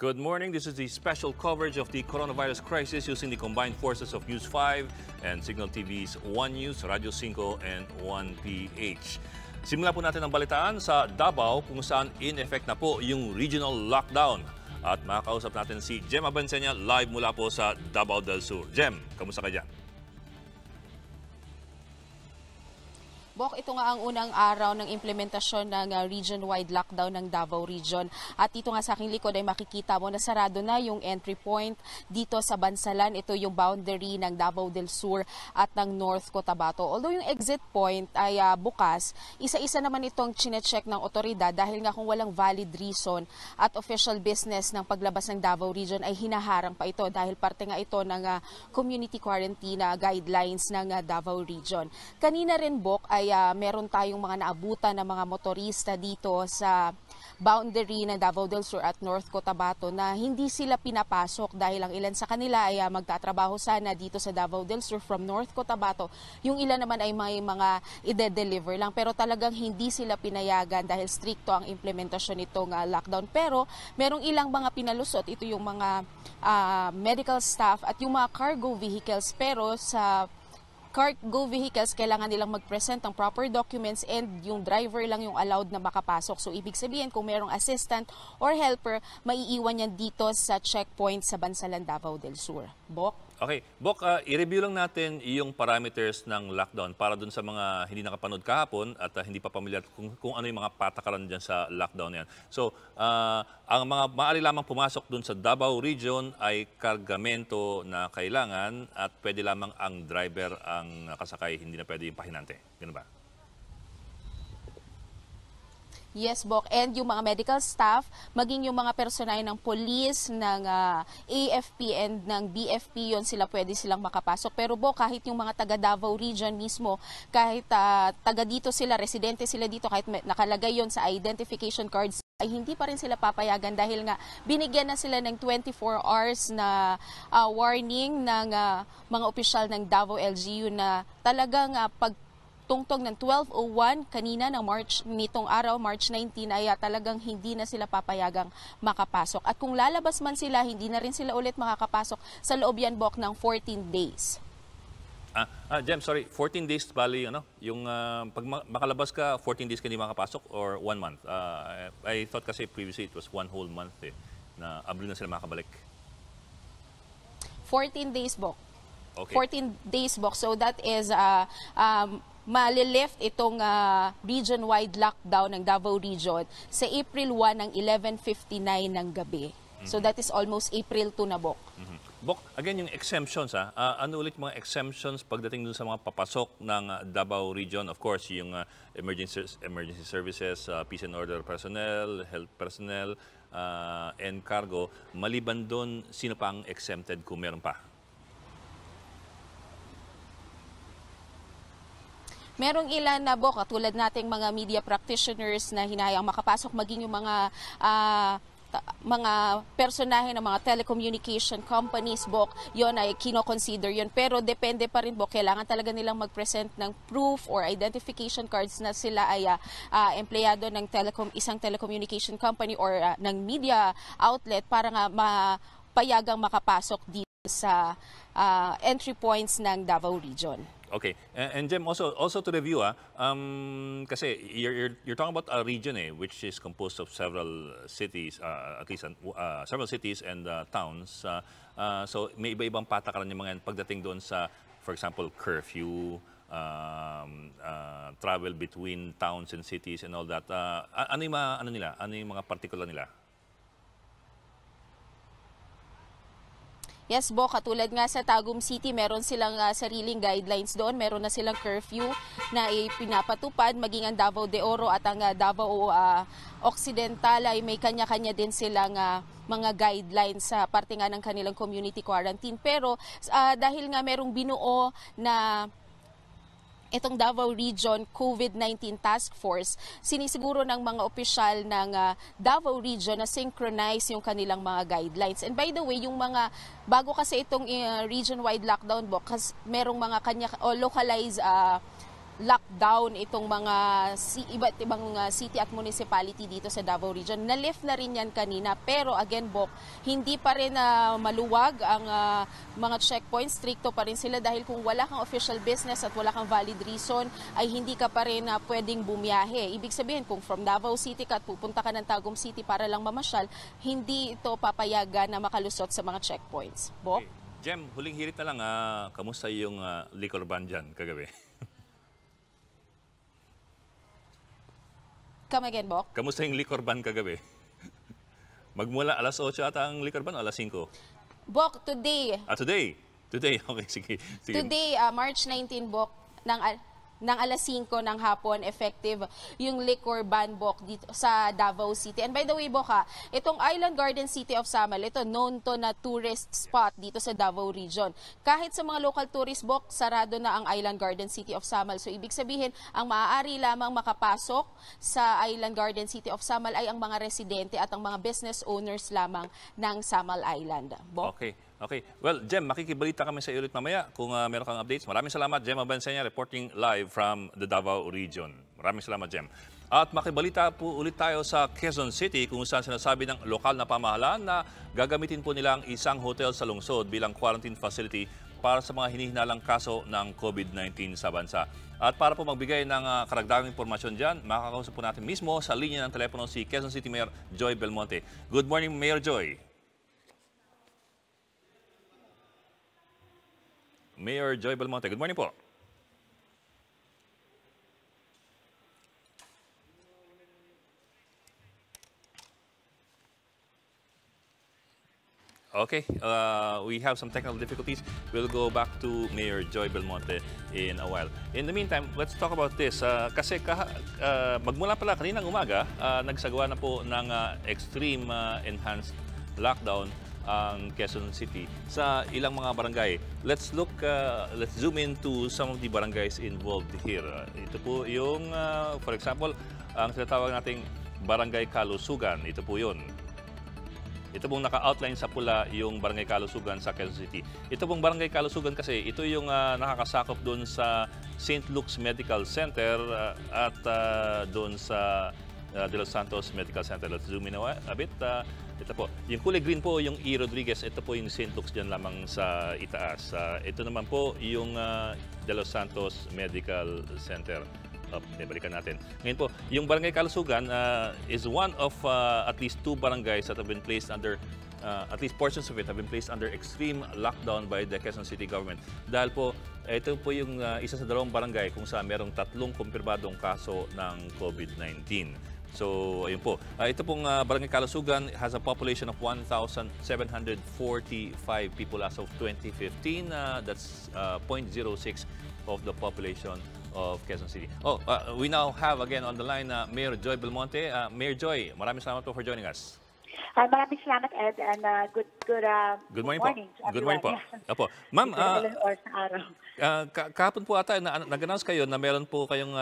Good morning. This is the special coverage of the coronavirus crisis using the combined forces of News 5 and Cignal TV's 1 News, Radio 5 and 1PH. Simula po natin ang balitaan sa Davao kung saan in effect na po yung regional lockdown. At makakausap natin si Jem Abansenya live mula po sa Davao del Sur. Jem, kamusta ka dyan? Bok, ito nga ang unang araw ng implementasyon ng region-wide lockdown ng Davao Region. At dito nga sa aking likod ay makikita mo na sarado na yung entry point dito sa Bansalan. Ito yung boundary ng Davao del Sur at ng North Cotabato. Although yung exit point ay bukas, isa-isa naman itong chinecheck ng otoridad dahil nga kung walang valid reason at official business ng paglabas ng Davao Region ay hinaharang pa ito dahil parte nga ito ng community quarantine guidelines ng Davao Region. Kanina rin, Bok, ay meron tayong mga naabutan na mga motorista dito sa boundary ng Davao del Sur at North Cotabato na hindi sila pinapasok dahil ang ilan sa kanila ay magtatrabaho sana dito sa Davao del Sur from North Cotabato. Yung ilan naman ay may mga ide-deliver lang pero talagang hindi sila pinayagan dahil stricto ang implementasyon nitong lockdown. Pero merong ilang mga pinalusot, ito yung mga medical staff at yung mga cargo vehicles, pero sa cargo vehicles, kailangan nilang mag-present ng proper documents and yung driver lang yung allowed na makapasok. So, ibig sabihin, kung merong assistant or helper, maiiwan yan dito sa checkpoint sa Bansalan, Davao del Sur. Bok? Okay. Bok, i-review lang natin yung parameters ng lockdown para dun sa mga hindi nakapanood kahapon at hindi pa pamilyar kung ano yung mga patakaran dyan sa lockdown yan. So, ang mga maaari lamang pumasok dun sa Davao Region ay kargamento na kailangan at pwede lamang ang driver ang kasakay, hindi na pwede yung pahinante. Ganun ba? Yes, Bok. And yung mga medical staff, maging yung mga personay ng police, ng AFP and ng BFP, yon sila pwede silang makapasok. Pero Bok, kahit yung mga taga Davao Region mismo, kahit taga dito sila, residente sila dito, kahit nakalagay yon sa identification cards, ay hindi pa rin sila papayagan dahil nga binigyan na sila ng 24 hours na warning ng mga opisyal ng Davao LGU na talagang tungtong ng 12:01 kanina ng nitong araw, March 19, ay talagang hindi na sila papayagang makapasok. At kung lalabas man sila, hindi na rin sila ulit makakapasok sa loob yan, Bok, ng 14 days. Jem, sorry, 14 days bali, yung pag makalabas ka, 14 days ka hindi makapasok or 1 month? I thought kasi previously it was 1 whole month na Abril na sila makabalik. 14 days, Bok. Okay. 14 days, Bok. So that is malilift itong region-wide lockdown ng Davao Region sa April 1 ng 11:59 ng gabi. So that is almost April 2 na, Bok. Bok, again, yung exemptions, ano ulit mga exemptions pagdating dun sa mga papasok ng Davao Region? Of course, yung emergency services, peace and order personnel, health personnel, and cargo. Maliban dun, sino pa ang exempted kung meron pa? Merong ilan na, Bok, katulad nating mga media practitioners na hinayang makapasok, maging yung mga personahe ng mga telecommunication companies, Bok, yon ay kino-consider yon. Pero depende pa rin, Bok, kailangan talaga nilang mag-present ng proof or identification cards na sila ay empleyado ng isang telecommunication company or ng media outlet para nga mapayagang makapasok dito sa entry points ng Davao Region. Okay. And Jem, also to review, kasi you're talking about a region which is composed of several cities, at least several cities and towns. So may iba-ibang patakaran yung mga pagdating doon sa, for example, curfew, travel between towns and cities and all that. Ano yung mga particular nila? Yes, Bok, katulad nga sa Tagum City, meron silang sariling guidelines doon. Meron na silang curfew na ipinapatupad, maging ang Davao de Oro at ang Davao Occidental ay may kanya-kanya din silang mga guidelines sa parte nga ng kanilang community quarantine. Pero dahil nga merong binuo na itong Davao Region COVID-19 Task Force, sinisiguro ng mga opisyal ng Davao Region na synchronize yung kanilang mga guidelines. And by the way, yung mga bago kasi itong region-wide lockdown, kasi merong mga localized lockdown itong mga iba't ibang city at municipality dito sa Davao Region. Na-lift na rin yan kanina, pero again, Bok, hindi pa rin maluwag ang mga checkpoints. Stricto pa rin sila dahil kung wala kang official business at wala kang valid reason, ay hindi ka pa rin pwedeng bumiyahe. Ibig sabihin, kung from Davao City ka at pupunta ka ng Tagum City para lang mamasyal, hindi ito papayagan na makalusot sa mga checkpoints. Bok? Okay. Jem, huling hirit na lang, kamusta yung liquor ban dyan kagabi? Come again, Bok? Kamusta yung liquor ban kagabi? Magmula alas 8 ata ang liquor ban o alas 5? Bok, today. Today? Today, okay, sige. Today, March 19, Bok, ng alas 5 ng hapon, effective yung liquor ban, Bok, dito sa Davao City. And by the way, Bok, itong Island Garden City of Cignal, ito known to na tourist spot dito sa Davao Region. Kahit sa mga local tourist, Bok, sarado na ang Island Garden City of Cignal. So, ibig sabihin, ang maaari lamang makapasok sa Island Garden City of Cignal ay ang mga residente at ang mga business owners lamang ng Cignal Island. Bok? Okay. Well, Jem, makikibalita kami sa iyo ulit mamaya kung meron kang updates. Maraming salamat, Jem Abansenya, reporting live from the Davao region. Maraming salamat, Jem. At makibalita po ulit tayo sa Quezon City kung saan sinasabi ng lokal na pamahalaan na gagamitin po nila ang isang hotel sa lungsod bilang quarantine facility para sa mga hinihinalang kaso ng COVID-19 sa bansa. At para po magbigay ng karagdagang impormasyon dyan, makakausap po natin mismo sa linya ng telepono si Quezon City Mayor Joy Belmonte. Good morning, Mayor Joy. Mayor Joy Belmonte, good morning po. Okay, we have some technical difficulties. We'll go back to Mayor Joy Belmonte in a while. In the meantime, let's talk about this. Kasi magmula pala kaninang umaga, nagsagawa na po ng extreme enhanced lockdown ang Quezon City sa ilang mga barangay. Let's zoom into some of the barangays involved here. Ito po yung, for example, ang tinatawag nating Barangay Kalusugan. Ito po yun. Ito pong naka-outline sa pula yung Barangay Kalusugan sa Quezon City. Ito pong Barangay Kalusugan kasi, ito yung nakakasakop doon sa St. Luke's Medical Center at doon sa De Los Santos Medical Center. Let's zoom in a bit. Ito po. Yung kulay green po, yung E. Rodriguez, ito po yung St. Luke's dyan lamang sa itaas. Ito naman po yung De Los Santos Medical Center. Balikan natin. Ngayon po, yung Barangay Kalusugan is one of at least 2 barangays that have been placed under, at least portions of it have been placed under extreme lockdown by the Quezon City government. Dahil po, ito po yung isa sa 2 barangay kung saan merong 3 kumpirmadong kaso ng COVID-19. So, ayun po. Ito pong Barangay Kalusugan has a population of 1,745 people as of 2015. That's 0.06 of the population of Quezon City. We now have again on the line Mayor Joy Belmonte. Mayor Joy, maraming salamat po for joining us. Maraming salamat, Ed, and good morning po. Good morning po. Opo. Ma'am, kahapon po ata nag-announce kayo na meron po kayong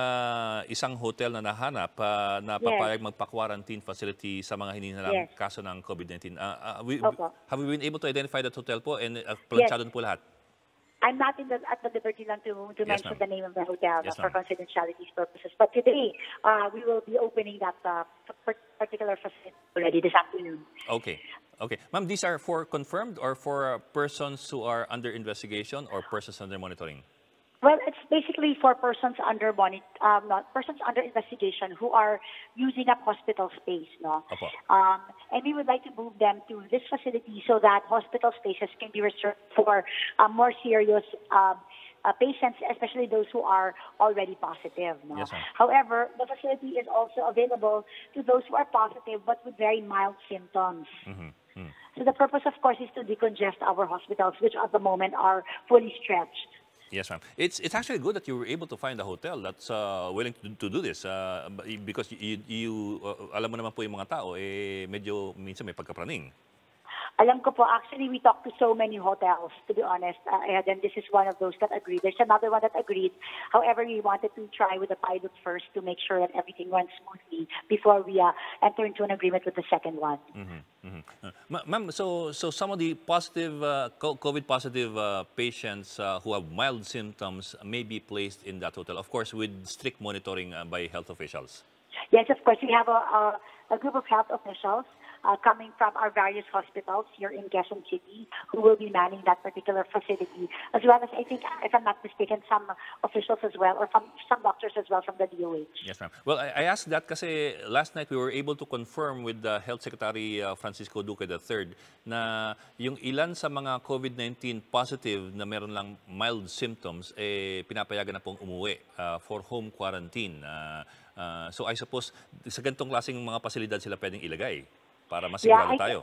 isang hotel na nahanap na papayag magpa-quarantine facility sa mga hinihinalang kaso ng COVID-19. Have we been able to identify that hotel po and planchado po lahat? I'm not at the liberty lang to mention the name of the hotel for confidentiality purposes. But today, we will be opening that particular facility already this afternoon. Okay. Ma'am, these are for confirmed or for persons who are under investigation or persons under monitoring? Well, it's basically for persons under investigation who are using up hospital space, no? And we would like to move them to this facility so that hospital spaces can be reserved for more serious patients, especially those who are already positive. No? Yes, however, the facility is also available to those who are positive but with very mild symptoms. So the purpose, of course, is to decongest our hospitals, which at the moment are fully stretched. Yes, ma'am. It's actually good that you were able to find a hotel that's willing to do this because you alam mo naman po yung mga tao, medyo minsan may pagkapraning. Alam ko po, actually, we talked to so many hotels, to be honest, and then this is one of those that agreed. There's another one that agreed. However, we wanted to try with the pilot first to make sure that everything went smoothly before we enter into an agreement with the second one. Ma'am, so some of the positive, COVID-positive patients who have mild symptoms may be placed in that hotel, of course, with strict monitoring by health officials. Yes, of course. We have a group of health officials coming from our various hospitals here in Quezon City who will be manning that particular facility, as well as, I think, if I'm not mistaken, some officials as well, or some doctors as well from the DOH. Yes, ma'am. Well, I asked that kasi last night we were able to confirm with the Health Secretary Francisco Duque III na yung ilan sa mga COVID-19 positive na meron lang mild symptoms, pinapayagan na pong umuwi for home quarantine. So I suppose sa ganitong klaseng mga pasilidad sila pwedeng ilagay para masigurado tayo.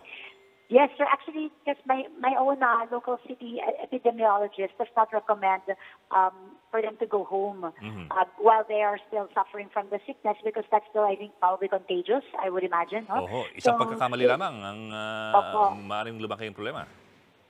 Yes, sir. Actually, because my own local city epidemiologist does not recommend for them to go home while they are still suffering from the sickness, because that's still, I think, probably contagious, I would imagine. No? Isang pagkakamali lamang ang maaaring lumaki yung problema.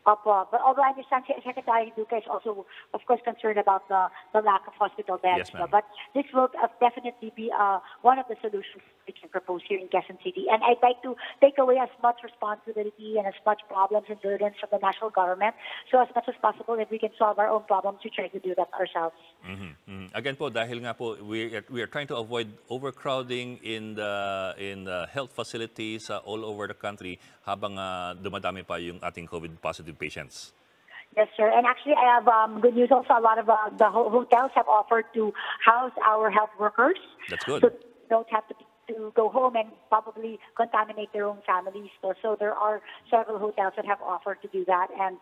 But although I understand Secretary Duque is also, of course, concerned about the lack of hospital beds. Yes, But this will definitely be one of the solutions we can propose here in Quezon City. And I'd like to take away as much responsibility and as much problems and burdens from the national government. So as much as possible, if we can solve our own problems, we try to do that ourselves. Again po, dahil nga po, we are trying to avoid overcrowding in the health facilities all over the country habang dumadami pa yung ating COVID-positive patients. Yes, sir. And actually, I have good news also. A lot of the hotels have offered to house our health workers. That's good. So they don't have to go home and probably contaminate their own families. So there are several hotels that have offered to do that, and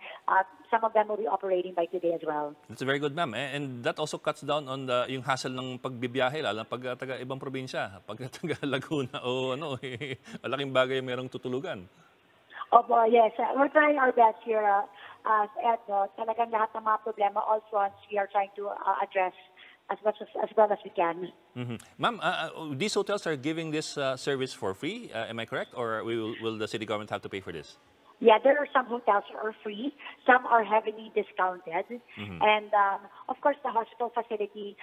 some of them will be operating by today as well. That's very good, ma'am. And that also cuts down on yung hassle ng pagbibiyahe, lalo pag taga ibang probinsya, pag taga Laguna o malaking bagay merong tutulugan. Yes, we're trying our best here, Ed. Talagang lahat ng mga problema, all fronts, we are trying to address as well as we can. Ma'am, these hotels are giving this service for free, am I correct? Or will the city government have to pay for this? Yeah, there are some hotels that are free. Some are heavily discounted. And, of course, the hospital facility,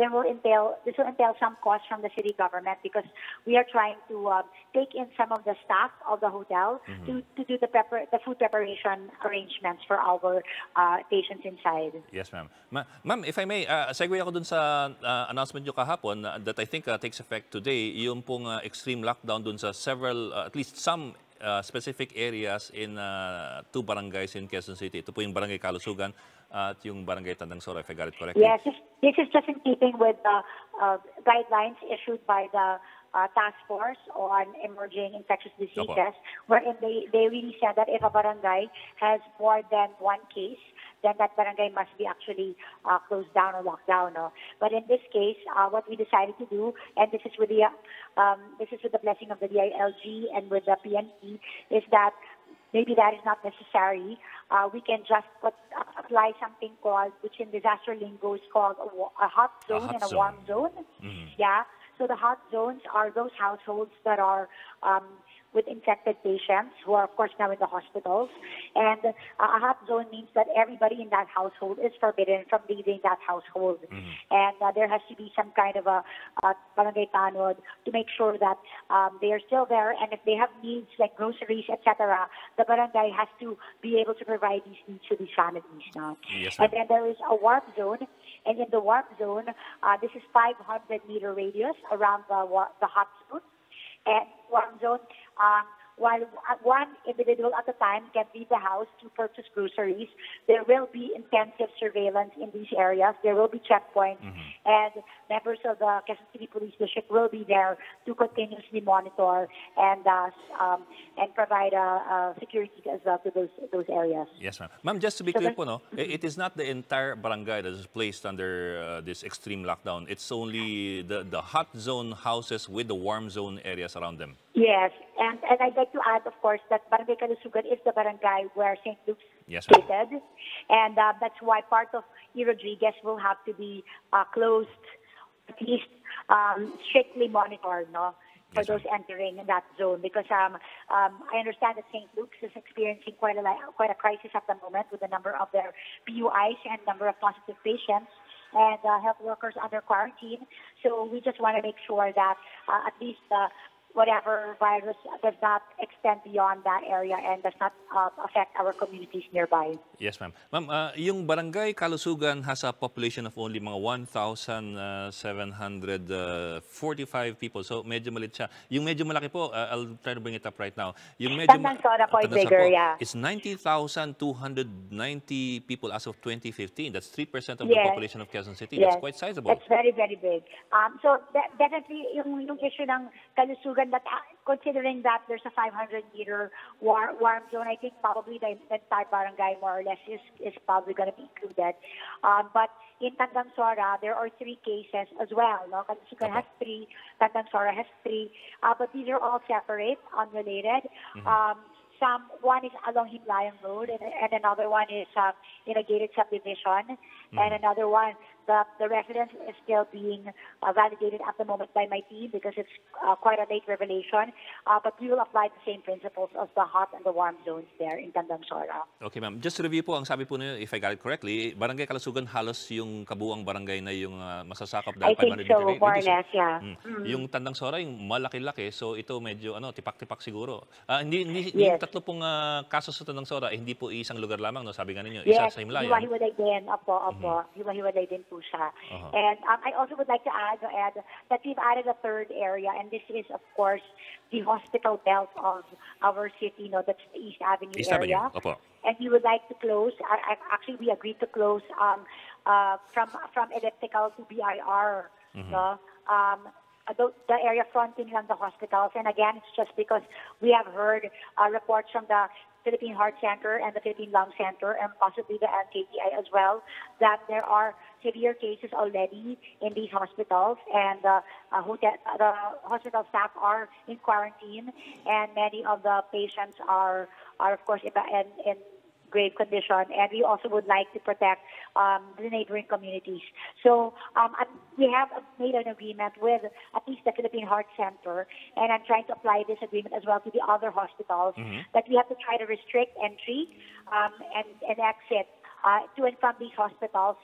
this will entail some cost from the city government, because we are trying to take in some of the staff of the hotel to do the food preparation arrangements for our patients inside. Yes, ma'am. Ma'am, if I may, segue ako dun sa announcement nyo kahapon that I think takes effect today, yung pong extreme lockdown dun sa several, at least some specific areas in two barangays in Quezon City. Ito po yung Barangay Kalusugan at yung Barangay Tandang Soro, if I got it correctly. Yes, this is just in keeping with the guidelines issued by the Task Force on Emerging Infectious Diseases, wherein they really said that if a barangay has more than one case, then that barangay must be actually closed down or locked down. No? But in this case, what we decided to do, and this is with the blessing of the DILG and with the PNP, is that maybe that is not necessary. We can just apply something called, which in disaster lingo is called a hot zone and a warm zone. Yeah. So the hot zones are those households that are with infected patients who are, of course, now in the hospitals. And a hot zone means that everybody in that household is forbidden from leaving that household. And there has to be some kind of a barangay tanod to make sure that they are still there. And if they have needs like groceries, etc., the barangay has to be able to provide these needs to these families. No? Yes, and then there is a warm zone. And in the warm zone, this is 500-meter radius around the hot zone. And warm zone, while one individual at a time can leave the house to purchase groceries, there will be intensive surveillance in these areas. There will be checkpoints, and members of the Quezon City Police District will be there to continuously monitor and provide security as well to those areas. Yes, ma'am. Ma'am, just to be clear po, no, it is not the entire barangay that is placed under this extreme lockdown. It's only the hot zone houses with the warm zone areas around them. Yes, and I'd like to add, of course, that Barangay Kalusugan is the barangay where St. Luke's located, and that's why part of E. Rodriguez will have to be closed, at least strictly monitored, no? for those entering in that zone, because I understand that St. Luke's is experiencing quite a crisis at the moment with the number of their PUIs and number of positive patients and health workers under quarantine. So we just want to make sure that at least whatever virus does not extend beyond that area and does not affect our communities nearby. Yes, ma'am. Ma'am, yung barangay Kalusugan has a population of only mga 1,745 people. So medyo malit siya. Yung medyo malaki po, I'll try to bring it up right now. Yung medyo Tandansora po is bigger, yeah. It's 90,290 people as of 2015. That's 3% of the population of Quezon City. That's quite sizable. That's very, very big. So definitely yung issue ng Kalusugan, that considering that there's a 500-meter warm zone, I think probably the entire barangay more or less is probably going to be included. But in Tandansora, there are 3 cases as well. No? Kalusugan has 3, Tandansora has 3, but these are all separate, unrelated. One is along Himlayan Road, and another one is in a gated subdivision, and another one, the residence is still being validated at the moment by my team because it's quite a late revelation. But we will apply the same principles as the hot and the warm zones there in Tandansora. Okay, ma'am. Just to review po, ang sabi po niyo, if I got it correctly, Barangay Kalusugan halos yung kabuuang barangay na yung masasakop dahil 500 I think so, more or less, yeah. Yung Tandansora, yung malaki-laki, so ito medyo tipak-tipak siguro. Yung tatlo pong kaso sa Tandansora, hindi po isang lugar lamang, no? Sabi nga ninyo, isa sa Himlayan. Hiwa-hiwalay din. Opo. Hiwa-hiwalay din po siya. And I also would like to add that we've added a third area, and this is, of course, the hospital belt of our city, that's the East Avenue area. Opo. And we would like to close, actually we agreed to close from elliptical to BIR, the area fronting on the hospitals. And again, it's just because we have heard reports from the Philippine Heart Center and the Philippine Lung Center and possibly the DTI as well, that there are severe cases already in these hospitals, and the hospital staff are in quarantine, and many of the patients are of course in grave condition, and we also would like to protect the neighboring communities. So we have made an agreement with at least the Philippine Heart Center, and I'm trying to apply this agreement as well to the other hospitals, that we have to try to restrict entry and exit to and from these hospitals,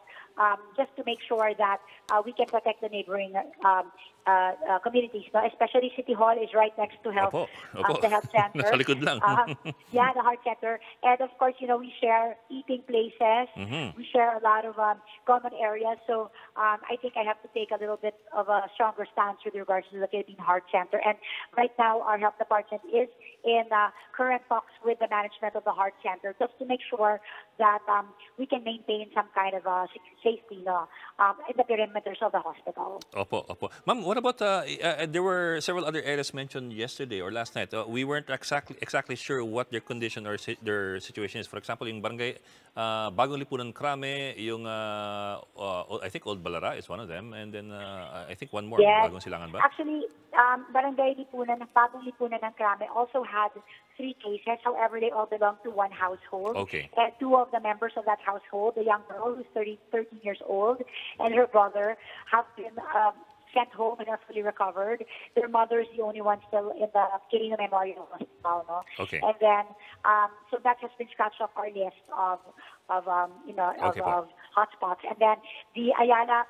just to make sure that we can protect the neighboring communities. Especially City Hall is right next to the health center. Nasa likod lang. The heart center. And of course, we share eating places. We share a lot of common areas. So I think I have to take a little bit of a stronger stance with regards to the Philippine Heart Center. And right now, our health department is in current talks with the management of the Heart Center just to make sure that we can maintain some kind of safety in the perimeters of the hospital. Opo. Ma'am, what about, there were several other areas mentioned yesterday or last night. We weren't exactly sure what their condition or their situation is. For example, yung barangay Bagong Lipunan Krame, yung I think Old Balara is one of them, and then I think one more, Bagong Silangan ba? Actually, Barangay Lipunan, Bagong Lipunan ng Krame also had 3 cases. However, they all belong to one household. Okay. And 2 of the members of that household, the young girl who's 13 years old, and her brother, have been sent home and are fully recovered. Their mother is the only one still in the Quirino Memorial Hospital. No? Okay. And then, so that has been scratched off our list of hotspots. And then the Ayala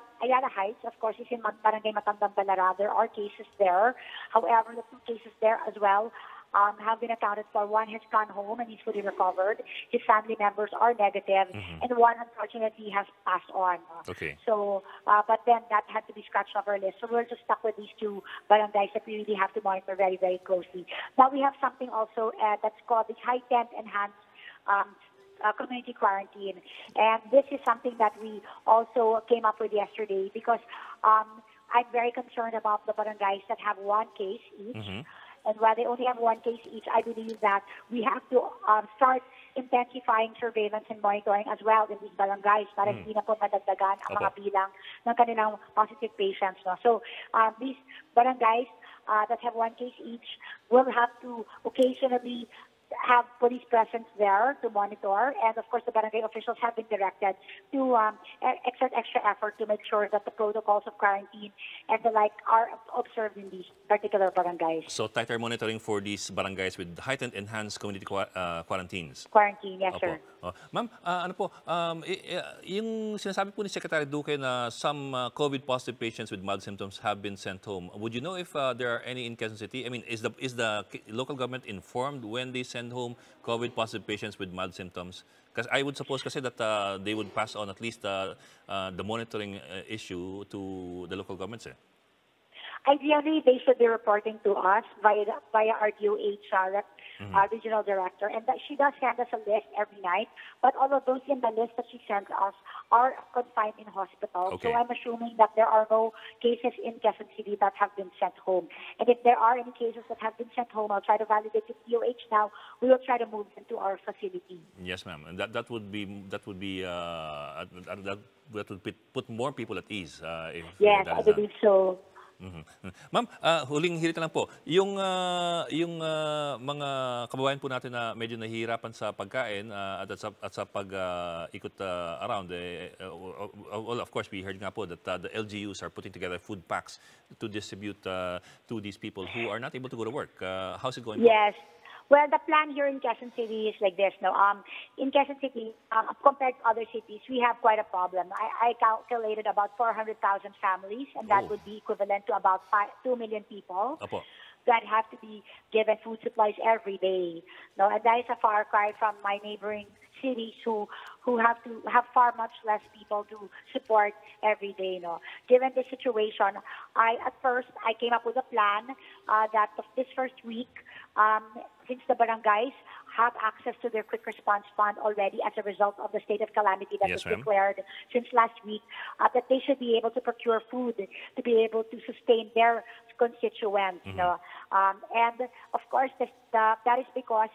Heights, of course, is in Barangay Matandang Balara. There are cases there. However, the 2 cases there as well have been accounted for. One has gone home and he's fully recovered. His family members are negative, and one unfortunately has passed on. Okay. So, but then that had to be scratched off our list. So we're just stuck with these 2 barangays that we really have to monitor very, very closely. Now we have something also that's called the heightened enhanced community quarantine, and this is something that we also came up with yesterday because I'm very concerned about the barangays that have 1 case each. And while they only have 1 case each, I believe that we have to start intensifying surveillance and monitoring as well in these barangays para hindi na po madagdagan ang mga bilang ng kanilang positive patients. No? So these barangays that have 1 case each will have to occasionally have police presence there to monitor, and of course the barangay officials have been directed to exert extra effort to make sure that the protocols of quarantine and the like are observed in these particular barangays. So tighter monitoring for these barangays with heightened enhanced community quarantines. Quarantine, yes, Opo. sir. Oh. Ma'am, ano po, yung sinasabi po ni Secretary Duque na some COVID positive patients with mild symptoms have been sent home. Would you know if there are any in Quezon City? I mean, is the local government informed when they send home COVID positive patients with mild symptoms? Because I would suppose kasi that they would pass on at least the monitoring issue to the local governments. Ideally, they should be reporting to us via our W.H.O regional director, and that she does send us a list every night. But all of those in the list that she sends us are confined in hospitals. Okay. So I'm assuming that there are no cases in Quezon City that have been sent home. And if there are any cases that have been sent home, I'll try to validate with DOH now. We will try to move them to our facility. Yes, ma'am. And that would put more people at ease. Yes, I believe so. Ma'am, huling hirit lang po. Yung mga kababayan po natin na medyo nahihirapan sa pagkain at sa pag-ikot around, well, of course, we heard nga po that the LGUs are putting together food packs to distribute to these people who are not able to go to work. How's it going? Yes. Well, the plan here in Quezon City is like this. No, in Quezon City, compared to other cities, we have quite a problem. I calculated about 400,000 families, and that would be equivalent to about 2 million people that have to be given food supplies every day. No, and that is a far cry from my neighboring cities who have to have far much less people to support every day. No, given the situation, at first I came up with a plan that this first week, since the barangays have access to their quick response fund already as a result of the state of calamity that was declared since last week, that they should be able to procure food to be able to sustain their constituents. And of course, that is because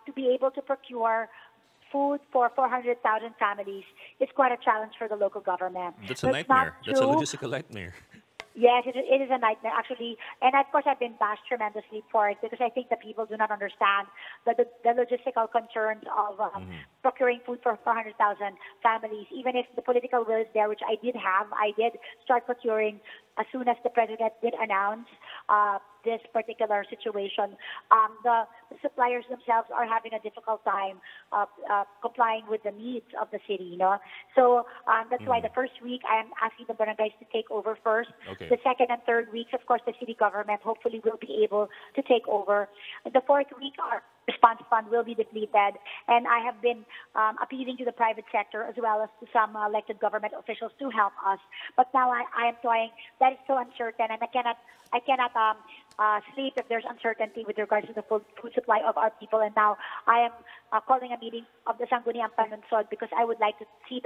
to be able to procure food for 400,000 families is quite a challenge for the local government. That's a nightmare. That's a logistical nightmare. Yes, it is a nightmare, actually. And of course, I've been bashed tremendously for it because I think that people do not understand the logistical concerns of procuring food for 400,000 families. Even if the political will is there, which I did have, I did start procuring as soon as the president did announce this particular situation. The suppliers themselves are having a difficult time complying with the needs of the city. So that's why the first week I am asking the barangays to take over first. Okay. The second and third weeks, of course, the city government hopefully will be able to take over. The fourth week, our response fund will be depleted, and I have been appealing to the private sector as well as to some elected government officials to help us. But now I am toying. That is so uncertain, and I cannot sleep if there's uncertainty with regards to the food supply of our people. And now I am calling a meeting of the Sangguniang Panunsod because I would like to see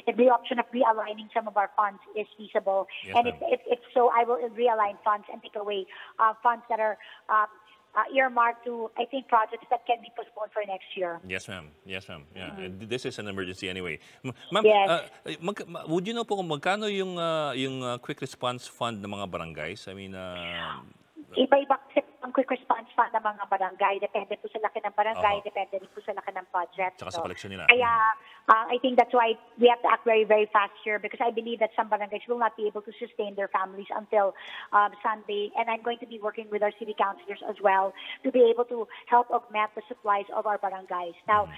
if the option of realigning some of our funds is feasible. Yes, and if so, I will realign funds and take away funds that are earmarked to, I think, projects that can be postponed for next year. Yes, ma'am. Yes, ma'am. Yeah. This is an emergency anyway. Ma'am, Yes. Would you know po kung magkano yung quick response fund ng mga barangays? I mean, Iba-iba kasi ang quick response fund ng mga barangay. Depende po sa laki ng barangay, depende rin po sa laki ng budget. Tsaka sa koleksyon nila. Kaya I think that's why we have to act very, very fast here because I believe that some barangays will not be able to sustain their families until Sunday. And I'm going to be working with our city councilors as well to be able to help augment the supplies of our barangays. Now,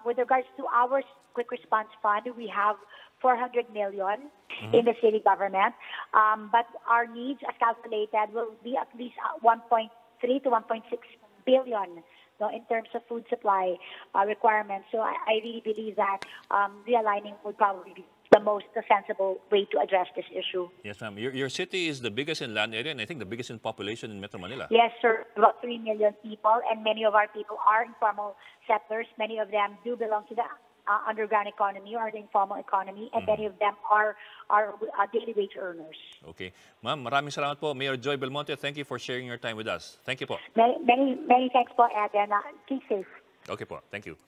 with regards to our quick response fund, we have 400 million in the city government. But our needs, as calculated, will be at least 1.3 to 1.6 billion in terms of food supply requirements. So I really believe that realigning would probably be the most sensible way to address this issue. Yes, ma'am. Your city is the biggest in land area and I think the biggest in population in Metro Manila. Yes, sir. About 3 million people, and many of our people are informal settlers. Many of them do belong to the underground economy or the informal economy, and many of them are daily wage earners. Okay. Ma'am, maraming salamat po. Mayor Joy Belmonte, thank you for sharing your time with us. Thank you po. Many thanks po, Ed, and keep safe. Okay po. Thank you.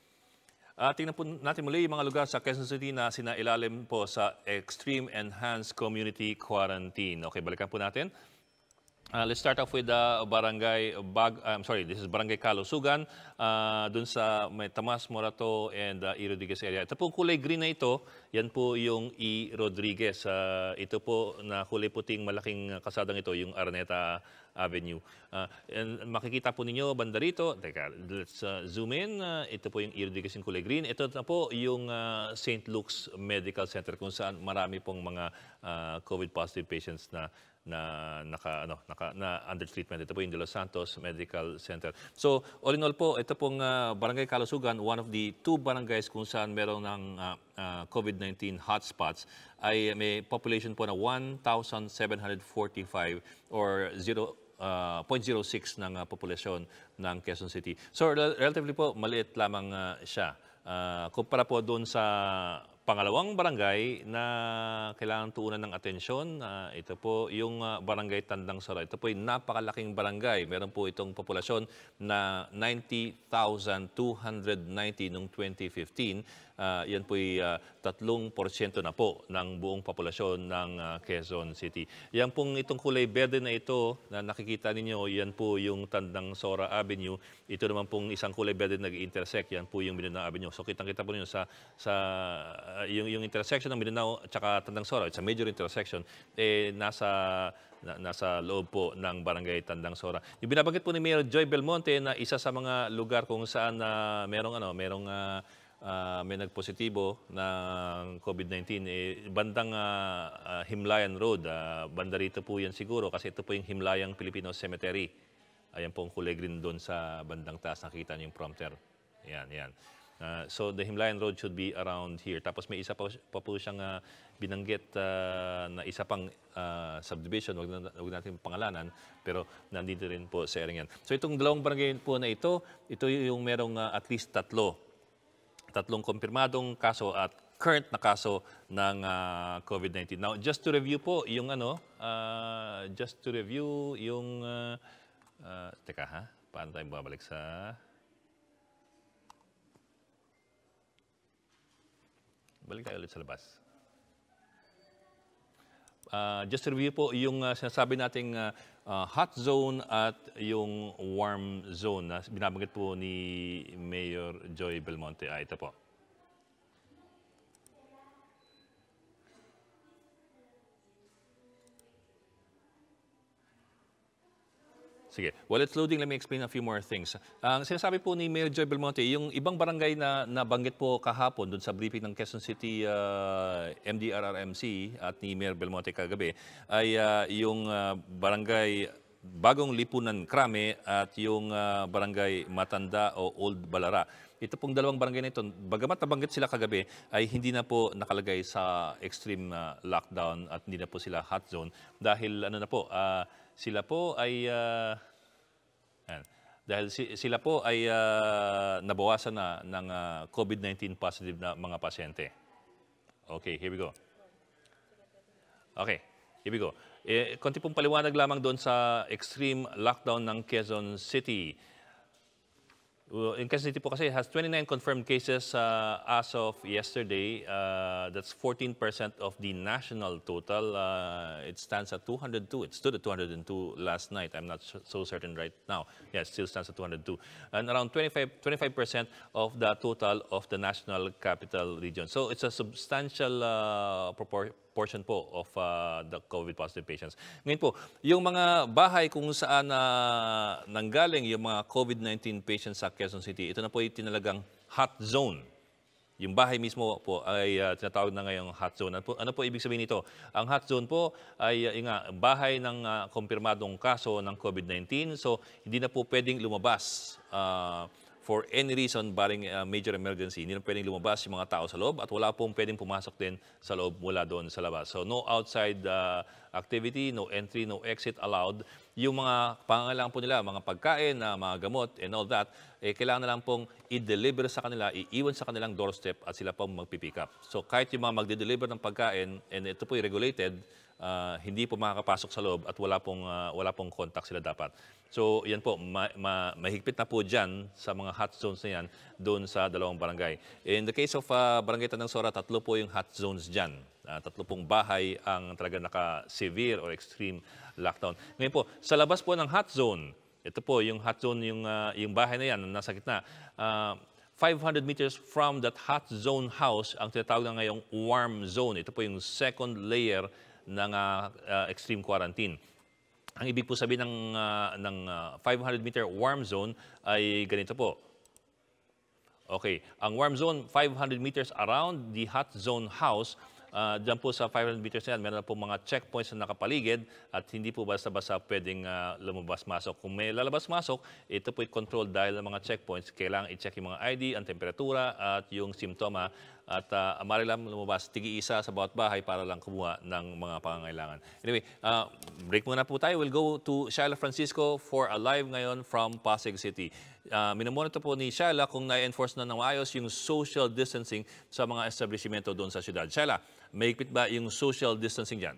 Tingnan po natin muli yung mga lugar sa Quezon City na sinailalim po sa Extreme Enhanced Community Quarantine. Okay, balikan po natin. Let's start off with this is Barangay Kalusugan, dun sa may Tomas Morato and E. Rodriguez area. Ito po kulay green na ito, yan po yung E. Rodriguez. Ito po na kulay puting malaking kasadang ito, yung Araneta Avenue. And makikita po ninyo banda rito, teka, let's zoom in. Ito po yung E. Rodriguez yung kulay green. Ito na po yung St. Luke's Medical Center kung saan marami pong mga COVID positive patients na under treatment. Ito po yung De Los Santos Medical Center. So, all in all po, ito pong Barangay Kalusugan, one of the 2 barangays kung saan meron ng COVID-19 hotspots, ay may population po na 1,745 or 0.06 ng populasyon ng Quezon City. So, relatively po, maliit lamang siya. Kumpara po doon sa pangalawang barangay na kailangan tuunan ng atensyon, ito po yung Barangay Tandang Sora. Ito po yung napakalaking barangay. Meron po itong populasyon na 90,290 noong 2015. Yan po yung 3% na po ng buong populasyon ng Quezon City. Yan pong itong kulay berde na ito na nakikita ninyo, yan po yung Tandang Sora Avenue. Ito naman pong isang kulay berde na nag-intersect, yan po yung Mindanao Avenue. So kitang-kita po ninyo yung intersection ng Mindanao at saka Tandang Sora, it's a major intersection, nasa loob po ng Barangay Tandang Sora. Yung binabanggit po ni Mayor Joy Belmonte na isa sa mga lugar kung saan may nagpositibo ng COVID-19, bandang Himlayan Road. Banda rito po yan siguro kasi ito po yung Himlayang Filipino Cemetery. Ayan po ang kulay green doon sa bandang taas. Nakita niyo yung prompter. Yan. So the Himlayan Road should be around here. Tapos may isa pa po siyang binanggit na isa pang subdivision, wag natin pangalanan, pero nandito rin po sa area yan. So itong dalawang barangay po na ito yung merong at least tatlong kumpirmadong kaso at current na kaso ng COVID-19. Now, just to review po yung paano tayo babalik sa balik tayo ulit sa labas. Just to review po yung sinasabi nating hot zone at yung warm zone na binabanggit po ni Mayor Joy Belmonte. Ito po. Sige. While it's loading, let me explain a few more things. Ang sinasabi po ni Mayor Joy Belmonte, yung ibang barangay na nabanggit po kahapon doon sa briefing ng Quezon City MDRRMC at ni Mayor Belmonte kagabi ay yung barangay Bagong Lipunan Krame at yung barangay Matanda o Old Balara. Ito pong dalawang barangay na ito, bagamat nabanggit sila kagabi, ay hindi na po nakalagay sa extreme lockdown at hindi na po sila hot zone dahil sila po ay nabawasan na ng COVID-19 positive na mga pasyente. Okay, here we go. Okay, here we go. Konti pong paliwanag lamang doon sa extreme lockdown ng Quezon City. In Quezon City po kasi has 29 confirmed cases as of yesterday. That's 14% of the national total. It stands at 202. It stood at 202 last night. I'm not so certain right now. Yeah, it still stands at 202. And around 25% of the total of the national capital region. So it's a substantial portion po of the COVID positive patients. Ngayon po, yung mga bahay kung saan nanggaling yung mga COVID-19 patients sa Quezon City, ito na po yung tinalagang hot zone. Yung bahay mismo po ay tinatawag na ngayong hot zone. Ano po ibig sabihin nito? Ang hot zone po ay bahay ng kumpirmadong kaso ng COVID-19. So, hindi na po pwedeng lumabas for any reason barring major emergency. Hindi na pwedeng lumabas yung mga tao sa loob at wala pong pwedeng pumasok din sa loob mula doon sa labas. So no outside activity, no entry, no exit allowed. Yung mga pangangailangan po nila, mga pagkain, mga gamot and all that, kailangan na lang pong i-deliver sa kanila, iiwan sa kanilang doorstep at sila pong magpipick up. So kahit yung mga magde-deliver ng pagkain, and ito po regulated, hindi po makakapasok sa loob at wala pong contact sila dapat. So yan po, mahigpit na po dyan sa mga hot zones na yan doon sa dalawang barangay. In the case of Barangay Tandang Sora, 3 po yung hot zones dyan. 30 bahay ang talaga naka-severe or extreme lockdown. Ngayon po, sa labas po ng hot zone, ito po yung hot zone, yung bahay na yan, nasa gitna, 500 meters from that hot zone house, ang tinatawag na ngayong warm zone. Ito po yung second layer ng extreme quarantine. Ang ibig po sabihin ng 500-meter warm zone ay ganito po. Okay, ang warm zone, 500 meters around the hot zone house. Diyan po sa 500 meters na yan, meron po mga checkpoints na nakapaligid at hindi po basta-basta pwedeng lumabas-masok. Kung may lalabas-masok, ito po control dahil ng mga checkpoints. Kailangan i-check yung mga ID, ang temperatura at yung simptoma. At maaari lang lumabas tigi-isa sa bawat bahay para lang kumuha ng mga pangangailangan. Anyway, break muna po tayo. We'll go to Shaila Francisco for a live ngayon from Pasig City. Minamonitor po ni Shaila kung na-enforce na ng maayos yung social distancing sa mga establishmento doon sa syudad. Shaila, mahigpit ba yung social distancing dyan?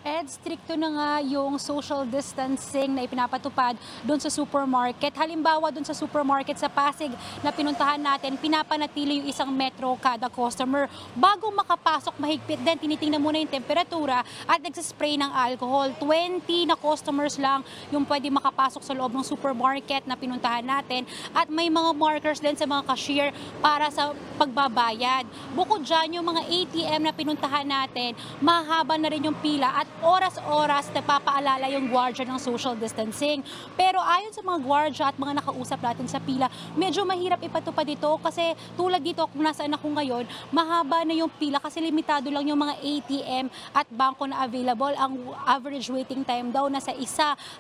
Ed, stricto na nga yung social distancing na ipinapatupad doon sa supermarket. Halimbawa doon sa supermarket sa Pasig na pinuntahan natin, pinapanatili yung isang metro kada customer. Bago makapasok, mahigpit din, tinitingnan muna yung temperatura at nagsispray ng alcohol. 20 na customers lang yung pwede makapasok sa loob ng supermarket na pinuntahan natin. At may mga markers din sa mga cashier para sa pagbabayad. Bukod dyan, yung mga ATM na pinuntahan natin, mahaba na rin yung pila at oras-oras nagpapaalala yung gwardiya ng social distancing. Pero ayon sa mga gwardiya at mga nakausap natin sa pila, medyo mahirap ipatupad ito kasi tulad dito kung nasaan ako ngayon, mahaba na yung pila kasi limitado lang yung mga ATM at bangko na available. Ang average waiting time daw nasa 1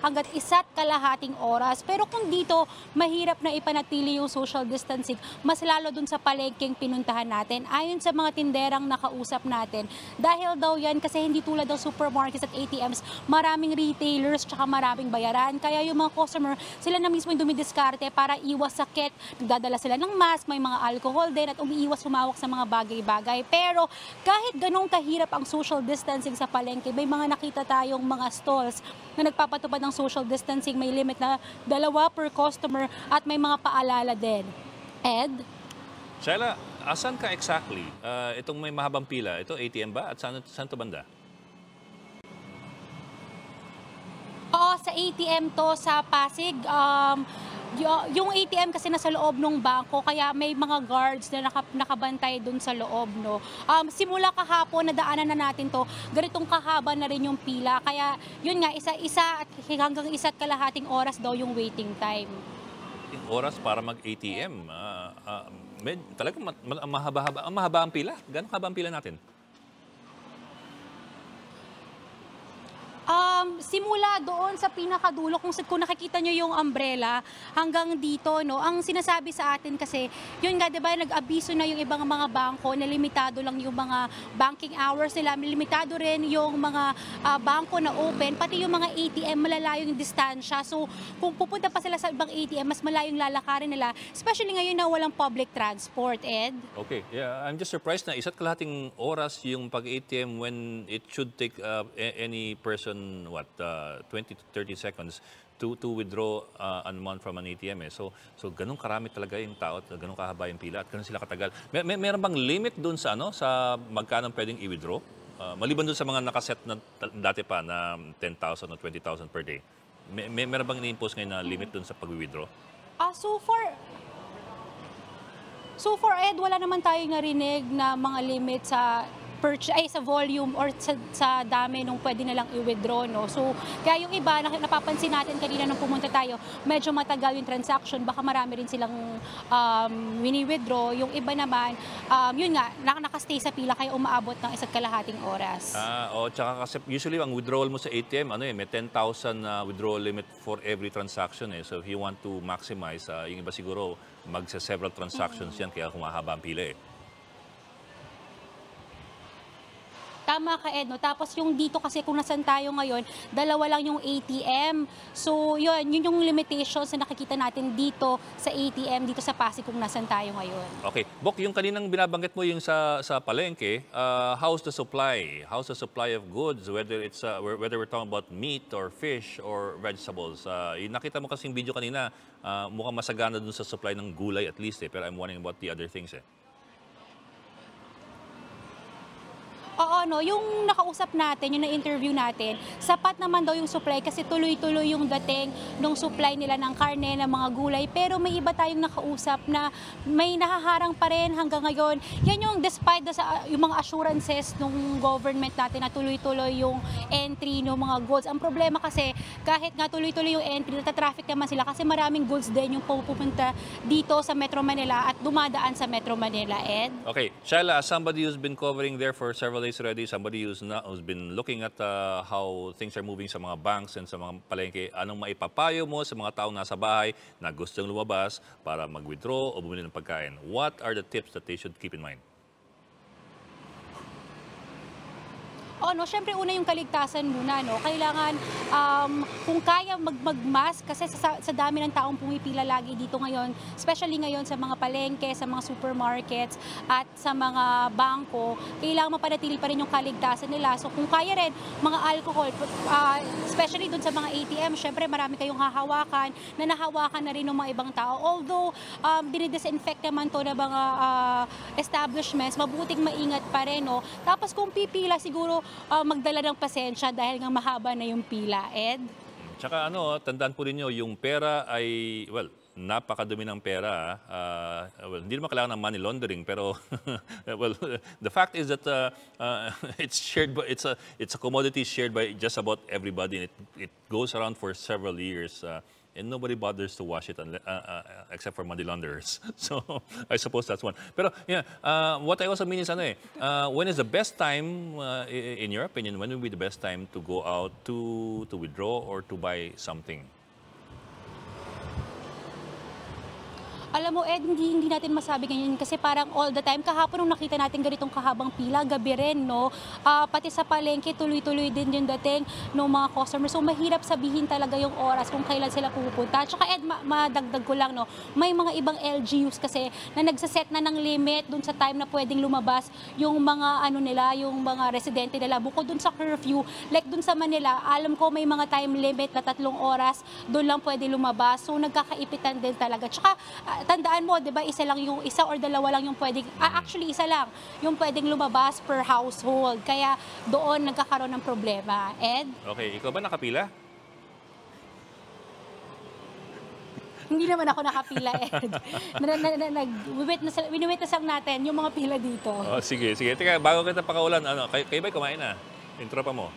hanggang 1.5 oras. Pero kung dito mahirap na ipanatili yung social distancing, mas lalo dun sa palengkeng pinuntahan natin. Ayon sa mga tinderang nakausap natin, dahil daw yan kasi hindi tulad ng supermarkets at ATMs, maraming retailers tsaka maraming bayaran. Kaya yung mga customer, sila na mismo yung dumidiskarte para iwas sakit. Nagdadala sila ng mask, may mga alcohol din at umiiwas humawak sa mga bagay-bagay. Pero kahit ganong kahirap ang social distancing sa palengke, may mga nakita tayong mga stalls na nagpapatupad ng social distancing. May limit na 2 per customer at may mga paalala din. Ed? Shaila, asan ka exactly? Itong may mahabang pila, ito ATM ba? At saan ito banda? Oo, sa ATM to sa Pasig. Yung ATM kasi nasa loob ng bangko, kaya may mga guards na nakabantay dun sa loob. No? Simula kahapon, nadaanan na natin to, ganitong kahaba na rin yung pila. Kaya yun nga, isa-isa at hanggang 1.5 oras daw yung waiting time. Yung oras para mag-ATM, talagang mahaba ang pila. Gano'ng haba ang pila natin? Simula doon sa pinakadulo, kung nakikita nyo yung umbrella, hanggang dito, no, ang sinasabi sa atin kasi, yun nga, diba, nag-abiso na yung ibang mga bangko na limitado lang yung mga banking hours nila, limitado rin yung mga bangko na open, pati yung mga ATM, malalayo yung distansya. So, kung pupunta pa sila sa ibang ATM, mas malayong lalakarin nila, especially ngayon na walang public transport, Ed. Okay, yeah, I'm just surprised na 1.5 oras yung pag-ATM when it should take any person 20 to 30 seconds to withdraw a month from an ATM. So ganun karami talaga yung tao at ganun kahaba yung pila at ganun sila katagal. Meron bang limit doon sa sa magkano pwedeng i-withdraw? Maliban doon sa mga nakaset na dati pa na 10,000 o 20,000 per day. Meron bang ini-impose ngayon na limit doon sa pag-withdraw? So far, Ed, wala naman tayo narinig na mga limit sa sa volume or sa dami nung pwede nilang i-withdraw, no? So, kaya yung iba, napapansin natin kanina nung pumunta tayo, medyo matagal yung transaction, baka marami rin silang wini-withdraw. Yung iba naman, yun nga, nakastay sa pila kaya umaabot ng 1.5 oras. Tsaka kasi usually ang withdrawal mo sa ATM, may 10,000 withdrawal limit for every transaction. So if you want to maximize, yung iba siguro magsa-several transactions yan, kaya humahaba ang pila . Tama ka, Ed, no? Tapos yung dito kasi kung nasan tayo ngayon, 2 lang yung ATM. So yun yung limitations na nakikita natin dito sa ATM, dito sa Pasig kung nasan tayo ngayon. Okay. Bok, yung kaninang binabanggit mo yung sa palengke, how's the supply? How's the supply of goods? Whether we're talking about meat or fish or vegetables. Nakita mo kasing video kanina, mukhang masagana dun sa supply ng gulay at least . Pero I'm wondering about the other things . Oo, no, yung nakausap natin, yung na-interview natin, sapat naman daw yung supply kasi tuloy-tuloy yung dating ng supply nila ng karne, ng mga gulay. Pero may iba tayong nakausap na may nahaharang pa rin hanggang ngayon. Yan yung despite yung mga assurances ng government natin na tuloy-tuloy yung entry ng mga goods. Ang problema kasi kahit nga tuloy-tuloy yung entry, natatraffic naman sila kasi maraming goods din yung pupunta dito sa Metro Manila at dumadaan sa Metro Manila, Ed. Okay, Shaila, as somebody who's been covering there for several days already, somebody who's been looking at how things are moving sa mga banks and sa mga palengke, anong maipapayo mo sa mga taong nasa bahay na gustong lumabas para mag-withdraw o bumili ng pagkain? What are the tips that they should keep in mind? No, syempre una yung kaligtasan muna, no. Kailangan kung kaya mag-mask kasi sa dami ng taong pumipila lagi dito ngayon, especially ngayon sa mga palengke, sa mga supermarkets at sa mga bangko, kailangan mapanatili pa rin yung kaligtasan nila. So kung kaya rin mga alcohol, especially dun sa mga ATM, syempre marami kayong hahawakan na nahawakan na rin ng mga ibang tao. Although dinidisinfect naman to na mga establishments, mabuting maingat pa rin, no. Tapos kung pipila siguro magdala ng pasensya dahil nga mahaba na yung pila, Ed. Tsaka tandaan po ninyo, yung pera ay, well, napakadumi ng pera. Well, hindi naman kailangan ng money laundering, pero well, the fact is that it's shared by, it's a commodity shared by just about everybody, and it goes around for several years. And nobody bothers to wash it except for money launderers. So I suppose that's one. Pero yeah, what I also mean is when is the best time, in your opinion, when will be the best time to go out to withdraw or to buy something? Alam mo, Ed, hindi natin masabi ganyan kasi parang all the time. Kahapon nung nakita natin ganitong kahabang pila, gabi rin, no? Pati sa palengke, tuloy-tuloy din yung dating ng mga customers. So mahirap sabihin talaga yung oras kung kailan sila pupunta. Tsaka Ed, madagdag ko lang, no? May mga ibang LGUs kasi na nagsaset na ng limit dun sa time na pwedeng lumabas yung mga yung mga residente nila. Bukod dun sa curfew, like dun sa Manila, alam ko may mga time limit na 3 oras, dun lang pwede lumabas. So nagkakaipitan din talaga. Tsaka tandaan mo, 'di ba, isa or dalawa lang yung pwedeng, actually isa lang yung pwedeng lumabas per household. Kaya doon nagkakaroon ng problema. Ed? Okay, ikaw ba nakapila? Hindi naman ako nakapila, Ed. Wini-witness lang natin yung mga pila dito. Oh, sige. Teka, bago kita pakaulan, kayo ba'y kumain na? Yung tropa mo?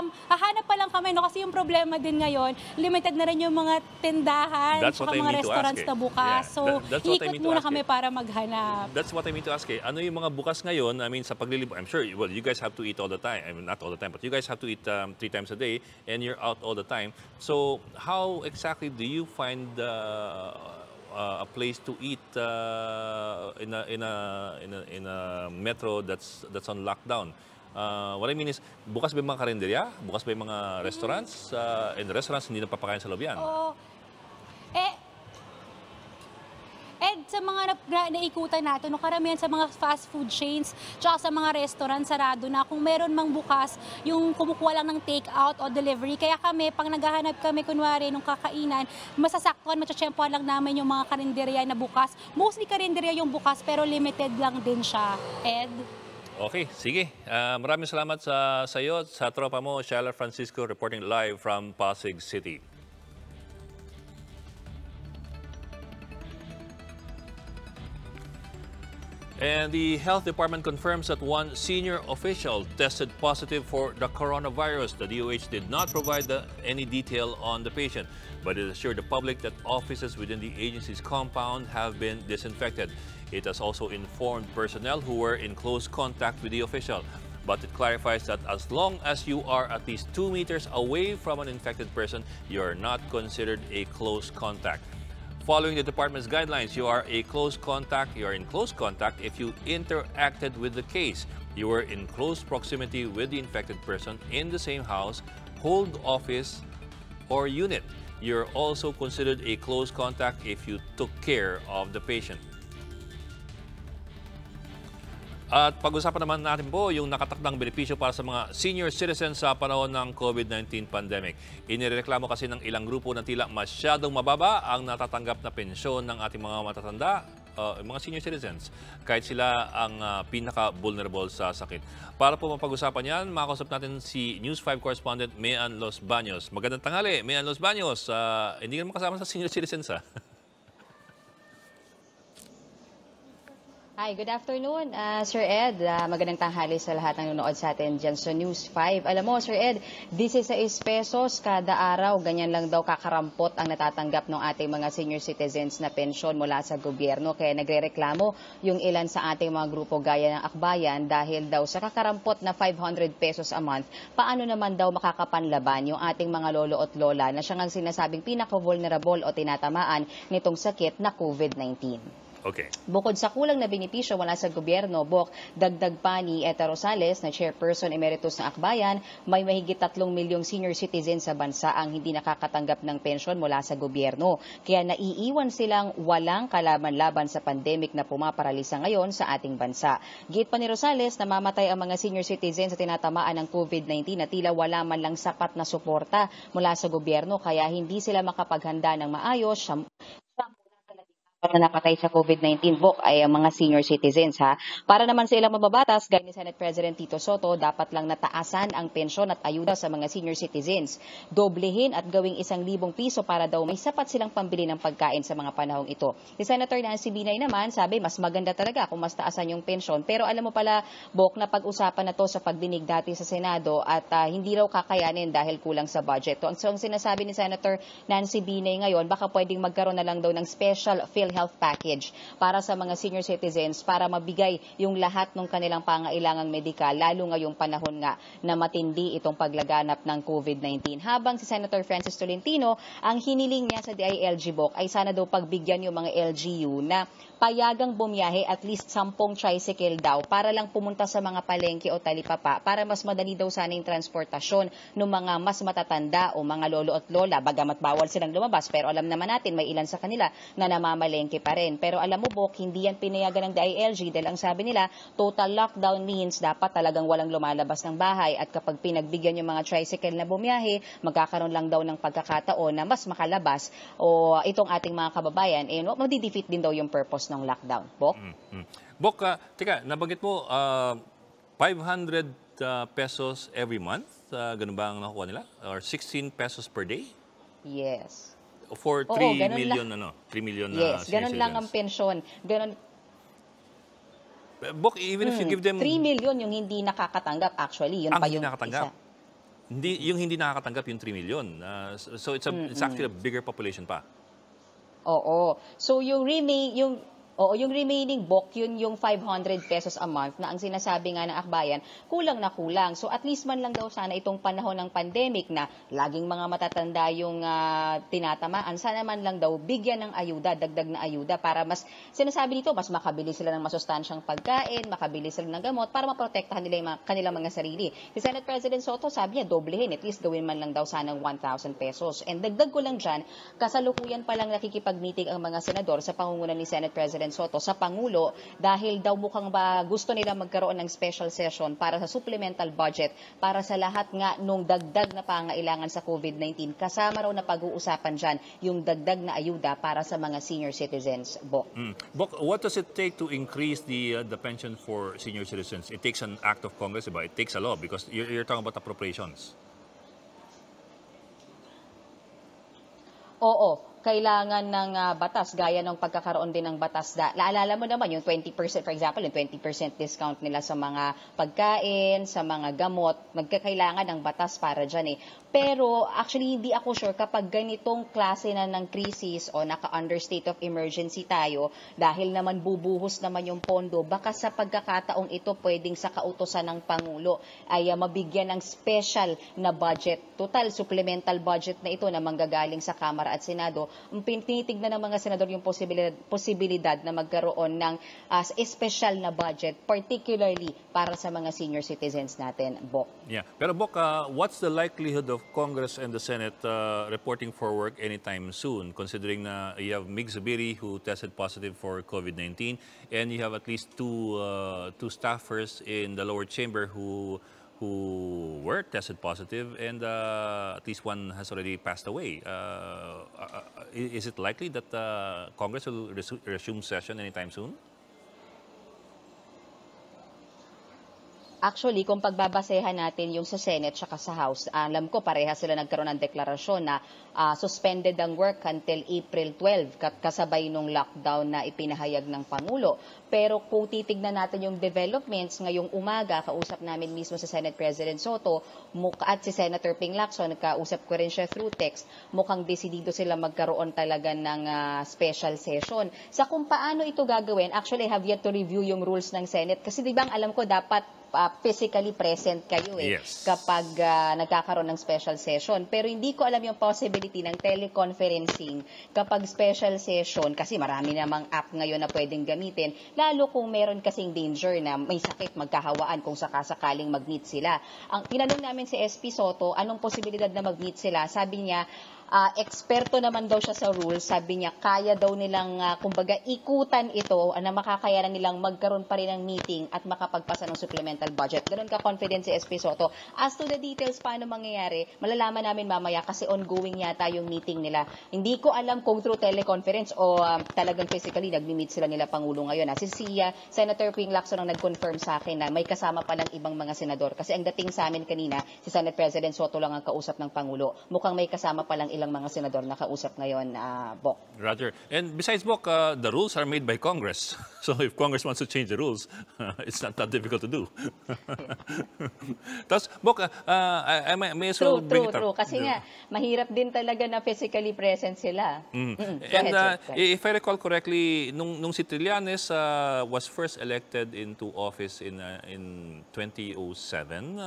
Hahanap pa lang kami, no, kasi yung problema din ngayon, limited na rin yung mga tindahan at mga restaurants na bukas. Yeah, so, ikot muna kami para maghanap. That's what I mean to ask. Ano yung mga bukas ngayon? I mean, sa paglilibot, I'm sure, well, you guys have to eat all the time. I mean, not all the time, but you guys have to eat 3 times a day, and you're out all the time. So, how exactly do you find a place to eat in a metro that's on lockdown? What I mean is, bukas ba yung mga karinderya? Bukas ba yung mga restaurants? And the restaurants hindi na papakain sa loob yan. Oo. Ed, sa mga naikutan natin, no, karamihan sa mga fast food chains, tsaka sa mga restaurant, sarado na. Kung meron mang bukas, yung kumukuha lang ng take-out o delivery. Kaya kami, pag naghahanap kami, kunwari, nung kakainan, masasaktuhan, matsyempohan lang namin yung mga karinderya na bukas. Mostly karinderya yung bukas, pero limited lang din siya, Ed. Okay, sige. Maraming salamat sa iyo, sa tropa mo, Shaila Francisco, reporting live from Pasig City. And the health department confirms that one senior official tested positive for the coronavirus. The DOH did not provide any detail on the patient, but it assured the public that offices within the agency's compound have been disinfected. It has also informed personnel who were in close contact with the official. But it clarifies that as long as you are at least 2 meters away from an infected person, you are not considered a close contact. Following the department's guidelines, you are in close contact if you interacted with the case, you were in close proximity with the infected person in the same house, hold office, or unit. You're also considered a close contact if you took care of the patient. At pag-usapan naman natin po yung nakatakdang benepisyo para sa mga senior citizens sa panahon ng COVID-19 pandemic. Inireklamo kasi ng ilang grupo na tila masyadong mababa ang natatanggap na pensyon ng ating mga matatanda mga senior citizens, kahit sila ang pinaka-vulnerable sa sakit. Para po mapag-usapan yan, makakausap natin si News 5 correspondent Mian Los Baños. Magandang tanghali, Mian Los Baños. Hindi ka naman kasama sa senior citizens, ha? Hi, good afternoon, Sir Ed. Magandang tanghali sa lahat ng nanonood sa atin dyan sa News 5. Alam mo, Sir Ed, 16 pesos kada araw, ganyan lang daw kakarampot ang natatanggap ng ating mga senior citizens na pensyon mula sa gobyerno. Kaya nagrereklamo yung ilan sa ating mga grupo gaya ng Akbayan dahil daw sa kakarampot na 500 pesos a month, paano naman daw makakapanlaban yung ating mga lolo at lola na siyang ang sinasabing pinaka-vulnerable o tinatamaan nitong sakit na COVID-19. Okay. Bukod sa kulang na benepisyo mula sa gobyerno, dagdag pa ni Eta Rosales na chairperson emeritus ng Akbayan, may mahigit 3 milyong senior citizens sa bansa ang hindi nakakatanggap ng pensyon mula sa gobyerno. Kaya naiiwan silang walang kalaban-laban sa pandemic na pumaparalisa ngayon sa ating bansa. Gate pa ni Rosales, namamatay ang mga senior citizens sa tinatamaan ng COVID-19 na tila wala man lang sapat na suporta mula sa gobyerno kaya hindi sila makapaghanda ng maayos. Na napatay sa COVID-19 ay ang mga senior citizens ha. Para naman sa ilang mababatas, gaya ni Senate President Tito Soto, dapat lang nataasan ang pensyon at ayuda sa mga senior citizens. Doblehin at gawing 1,000 piso para daw may sapat silang pambili ng pagkain sa mga panahong ito. Si Senator Nancy Binay naman, sabi mas maganda talaga kung mas taasan yung pensyon. Pero alam mo pala, Bok, na pag-usapan na to sa pagdinig dati sa Senado at hindi raw kakayanin dahil kulang sa budget. So ang sinasabi ni Senator Nancy Binay ngayon, baka pwedeng magkaroon na lang daw ng special health package para sa mga senior citizens para mabigay yung lahat ng kanilang pangailangang medikal, lalo ngayong panahon nga na matindi itong paglaganap ng COVID-19. Habang si Senator Francis Tolentino, ang hiniling niya sa DILG ay sana daw pagbigyan yung mga LGU na payagang bumiyahe at least 10 tricycle daw para lang pumunta sa mga palengke o talipapa para mas madali daw sana yung transportasyon ng mga mas matatanda o mga lolo at lola. Bagamat bawal silang lumabas, pero alam naman natin may ilan sa kanila na namamalengke pa rin. Pero alam mo, Bok, hindi yan pinayagan ng DILG dahil ang sabi nila, total lockdown means dapat talagang walang lumalabas ng bahay at kapag pinagbigyan yung mga tricycle na bumiyahe, magkakaroon lang daw ng pagkakataon na mas makalabas o itong ating mga kababayan, madidefeat din daw yung purpose ng lockdown. Bok? Bok, teka, nabanggit mo, 500 pesos every month? Ganun ba ang nakuha nila? Or 16 pesos per day? Yes. For 3 million, 3 million na yes, ganun lang ang pensyon. Ganun. Bok, even if you give them... 3 million yung hindi nakakatanggap actually. Yun ang pa hindi yung nakakatanggap. Yung hindi nakakatanggap yung 3 million. So it's actually a bigger population pa. Oo. So yung remaining Bok, yun yung 500 pesos a month na ang sinasabi nga ng Akbayan, kulang na kulang. So at least man lang daw sana itong panahon ng pandemic na laging mga matatanda yung tinatamaan, sana man lang daw bigyan ng ayuda, dagdag na ayuda para mas, sinasabi dito, mas makabili sila ng masustansyang pagkain, makabili sila ng gamot para maprotektahan nila yung kanilang mga sarili. Si Senate President Soto sabi niya, doblehin, at least gawin man lang daw sana ng 1,000 pesos. And dagdag ko lang dyan, kasalukuyan pa lang nakikipag-meeting ang mga senador sa pangunguna ni Senate President Soto sa Pangulo dahil daw mukhang gusto nila magkaroon ng special session para sa supplemental budget para sa lahat nga nung dagdag na pangailangan sa COVID-19. Kasama raw na pag-uusapan dyan yung dagdag na ayuda para sa mga senior citizens. Bok. Bok, what does it take to increase the pension for senior citizens? It takes an act of Congress, diba? It takes a law because you're talking about appropriations. Oo. Kailangan ng batas, gaya ng pagkakaroon din ng batas. Naalala mo naman yung 20%, for example, yung 20% discount nila sa mga pagkain, sa mga gamot, magkakailangan ng batas para dyan eh. Pero actually hindi ako sure kapag ganitong klase na ng krisis o naka-under state of emergency tayo, dahil naman bubuhos naman yung pondo, baka sa pagkakataong ito pwedeng sa kautosan ng Pangulo ay mabigyan ng special na budget. Total, supplemental budget na ito na manggagaling sa Kamara at Senado. Tinitignan ng mga senador yung posibilidad na magkaroon ng special na budget, particularly para sa mga senior citizens natin, Bok. Yeah. Pero Bok, what's the likelihood of Congress and the Senate reporting for work anytime soon, considering na you have Mig Zubiri who tested positive for COVID-19 and you have at least two staffers in the lower chamber who who were tested positive, and at least one has already passed away. Is it likely that Congress will resume session anytime soon? Actually, kung pagbabasehan natin yung sa Senate at sa House, alam ko pareha sila nagkaroon ng deklarasyon na suspended ang work until April 12, kasabay nung lockdown na ipinahayag ng Pangulo. Pero kung titignan natin yung developments, ngayong umaga, kausap namin mismo sa Senate President Soto at si Senator Ping Lacson, kausap ko rin siya through text, mukhang desidido sila magkaroon talaga ng special session. Sa kung paano ito gagawin, actually I have yet to review yung rules ng Senate kasi di ba alam ko dapat physically present kayo kapag nagkakaroon ng special session. Pero hindi ko alam yung possibility ng teleconferencing kapag special session kasi marami namang app ngayon na pwedeng gamitin, lalo kung meron kasing danger na may sakit magkahawaan kung sakasakaling mag-meet sila. Ang tinanong namin si SP Soto, anong posibilidad na mag-meet sila? Sabi niya, eksperto naman daw siya sa rules, sabi niya kaya daw nilang kumbaga ikutan ito na makakayanan nilang magkaroon pa rin ng meeting at makapagpasa ng supplemental budget. Ganun ka-confident si SP Soto. As to the details paano mangyayari, malalaman namin mamaya kasi ongoing yata yung meeting nila. Hindi ko alam kung through teleconference o talagang physically nagmi-meet sila nila Pangulo ngayon. Si Senator Ping Lacson ang nag-confirm sa akin na may kasama palang ibang mga senador. Kasi ang dating sa amin kanina, si Senate President Soto lang ang kausap ng Pangulo. Mukhang may kasama palang ilang mga senador na kausap ngayon, Bok. Roger. And besides, Bok, the rules are made by Congress. So if Congress wants to change the rules, it's not that difficult to do. Tapos, Bok, I may as well bring it up. True. Kasi nga, mahirap din talaga na physically present sila. And if I recall correctly, nung si Trillanes was first elected into office in 2007,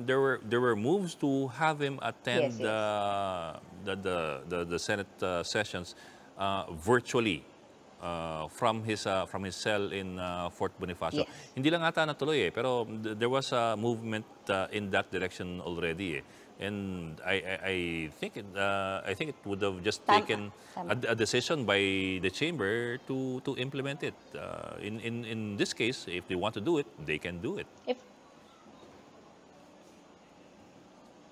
there were moves to have him attend the Senate sessions virtually from his cell in Fort Bonifacio. Yes. Hindi lang ata natuloy pero there was a movement in that direction already. And I think it would have just taken a decision by the chamber to implement it. In this case, if they want to do it, they can do it.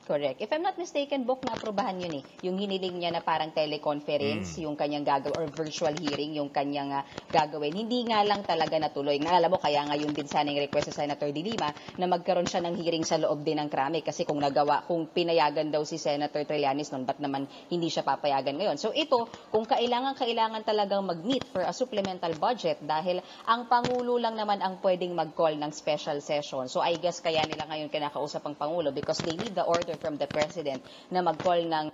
Correct. If I'm not mistaken, Bok, na-aprobahan yun Yung hiniling niya na parang teleconference, yung kanyang gagawin, or virtual hearing, yung kanyang gagawin. Hindi nga lang talaga natuloy. Naalala mo, kaya nga yun din sana yung request sa Senator De Lima na magkaroon siya ng hearing sa loob din ng krami. Kasi kung pinayagan daw si Senator Trillanes noon, ba't naman hindi siya papayagan ngayon? So ito, kung kailangan talagang mag-meet for a supplemental budget dahil ang Pangulo lang naman ang pwedeng mag-call ng special session. So I guess kaya nila ngayon kinakausap ang Pangulo because they need the order from the President na mag-call ng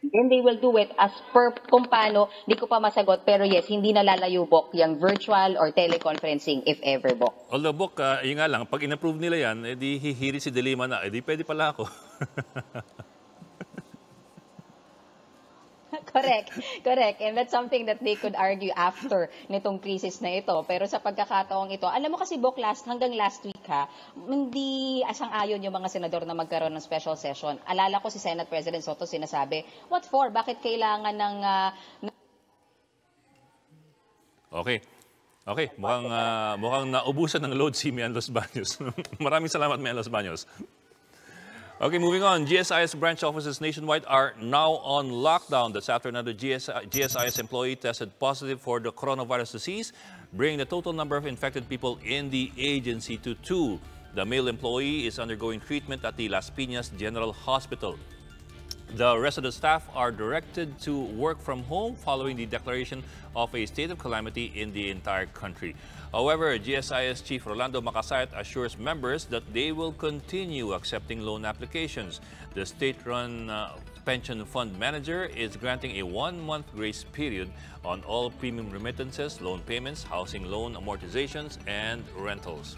then they will do it as per kung paano, di ko pa masagot, pero yes, hindi nalalayo, Bok, yung virtual or teleconferencing if ever, Bok. Although, Bok, yun nga lang, pag in-approve nila yan, di hihiri si De Lima na, di pwede pala ako. Correct. And that's something that they could argue after nitong crisis na ito. Pero sa pagkakataong ito, alam mo kasi, Bok, hanggang last week hindi asang-ayon yung mga senador na magkaroon ng special session. Alala ko si Senate President Soto sinasabi, what for? Bakit kailangan ng... Okay. Mukhang naubusan ng load si Mian Los Baños. Maraming salamat, Mian Los Baños. Okay, moving on. GSIS branch offices nationwide are now on lockdown. That's after another GSIS employee tested positive for the coronavirus disease, bringing the total number of infected people in the agency to 2. The male employee is undergoing treatment at the Las Piñas General Hospital. The rest of the staff are directed to work from home following the declaration of a state of calamity in the entire country. However, GSIS Chief Rolando Macasayat assures members that they will continue accepting loan applications. The state-run pension fund manager is granting a 1-month grace period on all premium remittances, loan payments, housing loan amortizations, and rentals.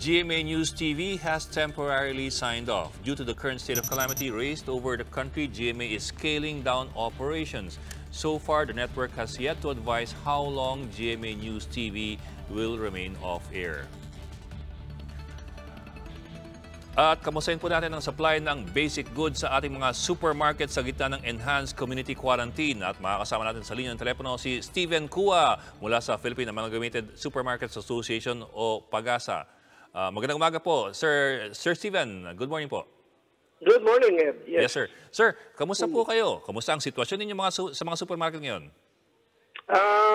GMA News TV has temporarily signed off. Due to the current state of calamity raised over the country, GMA is scaling down operations. So far, the network has yet to advise how long GMA News TV will remain off-air. At kamustahin po natin ang supply ng basic goods sa ating mga supermarket sa gitna ng enhanced community quarantine. At makakasama natin sa linya ng telepono si Steven Cua mula sa Philippine Amalgamated Supermarkets Association o PAGASA. Magandang umaga po, Sir Steven. Good morning po. Good morning, Ed. Yes, sir. Sir, kamusta po kayo? Kamusta ang sitwasyon ninyo sa mga supermarket ngayon?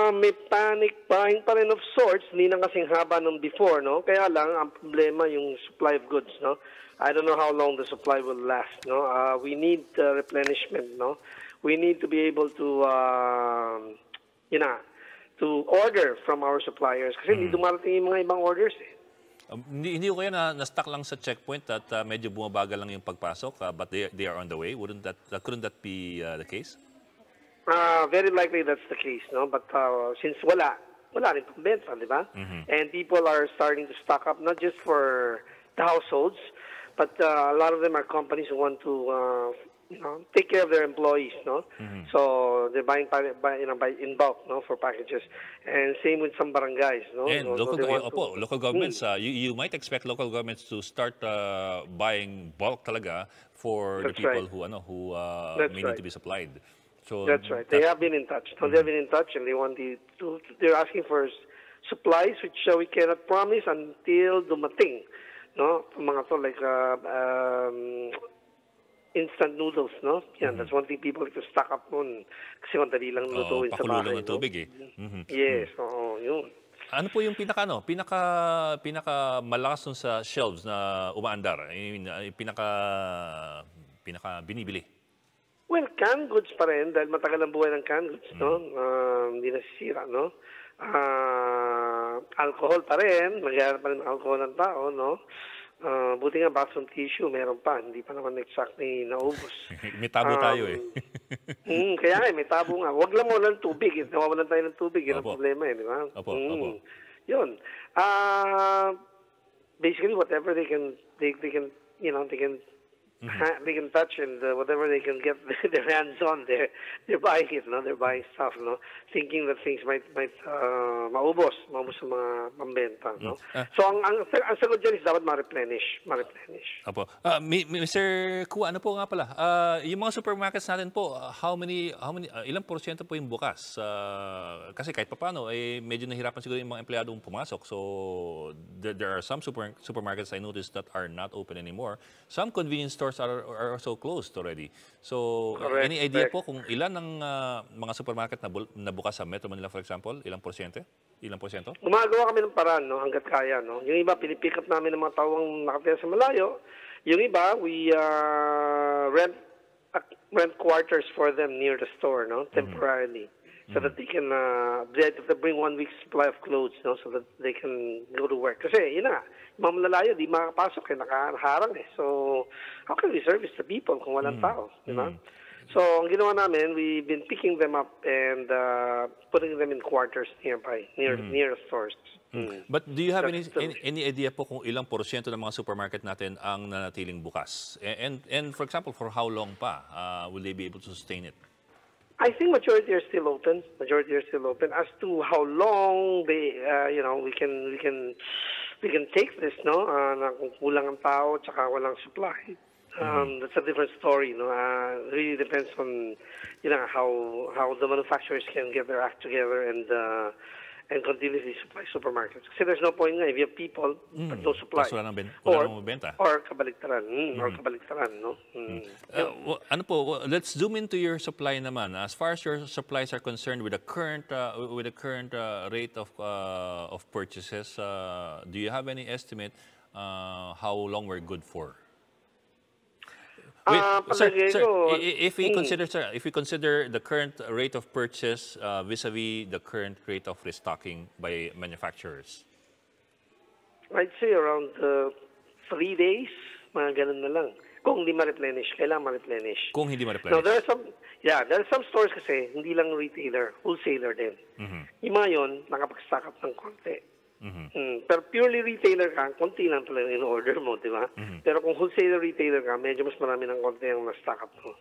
May panic buying pa rin of sorts, hindi na kasing haba nung before, no? Kaya lang, ang problema yung supply of goods, no? I don't know how long the supply will last, no? We need replenishment, no? We need to be able to, to order from our suppliers kasi hindi dumarating yung mga ibang orders, eh. Hindi ko kaya na-stuck lang sa checkpoint at medyo bumabagal lang yung pagpasok, but they are on the way. Couldn't that be the case? Very likely that's the case, no? But since wala rin pambenta, di ba? And people are starting to stock up, not just for the households, but a lot of them are companies who want to, take care of their employees, no? So they're buying in bulk, no, for packages. And same with some barangays, no? And so local governments, you might expect local governments to start buying bulk talaga for the people who may need to be supplied. So that's right. They have been in touch. So they've been in touch, and they want they're asking for supplies, which we cannot promise until dumating. No, mga to like instant noodles, no? Yeah, that's one thing people like to stock up on kasi madali lang lutuin sa bahay. Pakulong ng tubig, eh. Yes, yun. Ano po yung pinaka malakas dun sa shelves na umaandar? Pinaka binibili? Well, canned goods pa rin dahil matagal ang buhay ng canned goods, no? Hindi nasisira, no? Alcohol pa rin, nagyayari pa rin ng alcohol ng tao, no? Buti nga bathroom tissue, meron pa, hindi pa naman exactly naubos. May tabo tayo, eh. Kaya nga, may tabo nga. Huwag lang muna ng tubig, nawawalan tayo ng tubig, yun ang problema, di ba? Opo. Yun. Basically, whatever they can touch and whatever they can get their hands on, they're buying it, no? They're buying stuff, no? Thinking that things might maubos sa mga pambenta, no? So ang sagot dyan is dapat ma-replenish. Apo. Mr. Kua, ano po nga pala? Yung mga supermarkets natin po, ilang porsyento po yung bukas? Kasi kahit papaano, medyo nahirapan siguro yung mga empleyadong pumasok. So there are some supermarkets I noticed that are not open anymore. Some convenience stores are also closed already. So, any idea po kung ilan ng mga supermarket na bukas sa Metro Manila, for example? Ilang porsyento? Gumagawa kami ng paraan, no, hanggat kaya, no. Yung iba, pinipick up namin ng mga tawang nakatira sa malayo. Yung iba, we rent quarters for them near the store, no, temporarily. So that they can bring 1 week's supply of clothes, no, so that they can go to work. Kasi, yun na, mga malalayo, di makapasok, nakaharang, eh. So, how can we service the people kung walang tao, di ba? So, ang ginawa namin, we've been picking them up and putting them in quarters nearby, near stores. But do you have any idea po kung ilang porsyento ng mga supermarket natin ang nanatiling bukas? And for example, for how long pa will they be able to sustain it? I think majority are still open. As to how long we can take this, no? Na kung kulang ang tao tsaka walang supply. That's a different story, no? It really depends on how the manufacturers can get their act together and continuously supply supermarkets. Kasi there's no point nga if you have people but no supply. Or kabaliktaran. No? Ano po, let's zoom into your supply naman. As far as your supplies are concerned with the current rate of purchases, do you have any estimate how long we're good for? Sir, if we consider the current rate of purchase vis-a-vis the current rate of restocking by manufacturers, I'd say around 3 days, mga ganun na lang. Kung hindi ma-replenish, kailangan ma-replenish. Kung hindi ma-replenish. Now, there are some stores kasi, hindi lang retailer, wholesaler din. Yung mga yun, nakapag-stock up ng konti. Pero purely retailer ka, konti lang talaga in order mo, di ba? Pero kung wholesaler retailer ka, medyo mas marami ng konti ang na-stock up mo.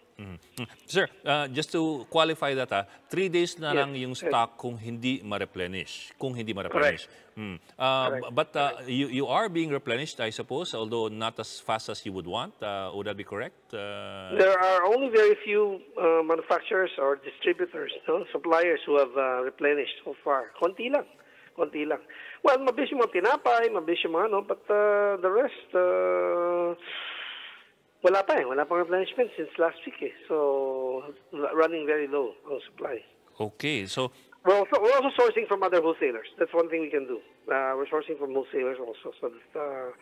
Sir, just to qualify that, 3 days na lang yung stock kung hindi ma-replenish. But you are being replenished, I suppose, although not as fast as you would want. Would that be correct? There are only very few manufacturers or distributors, suppliers who have replenished so far. Konti lang. Well, mabilis yung mga tinapay, mabilis yung mga but the rest, wala pang replenishment since last week So, running very low on supply. Okay, so... We're also sourcing from other wholesalers. That's one thing we can do. We're sourcing from wholesalers also, so that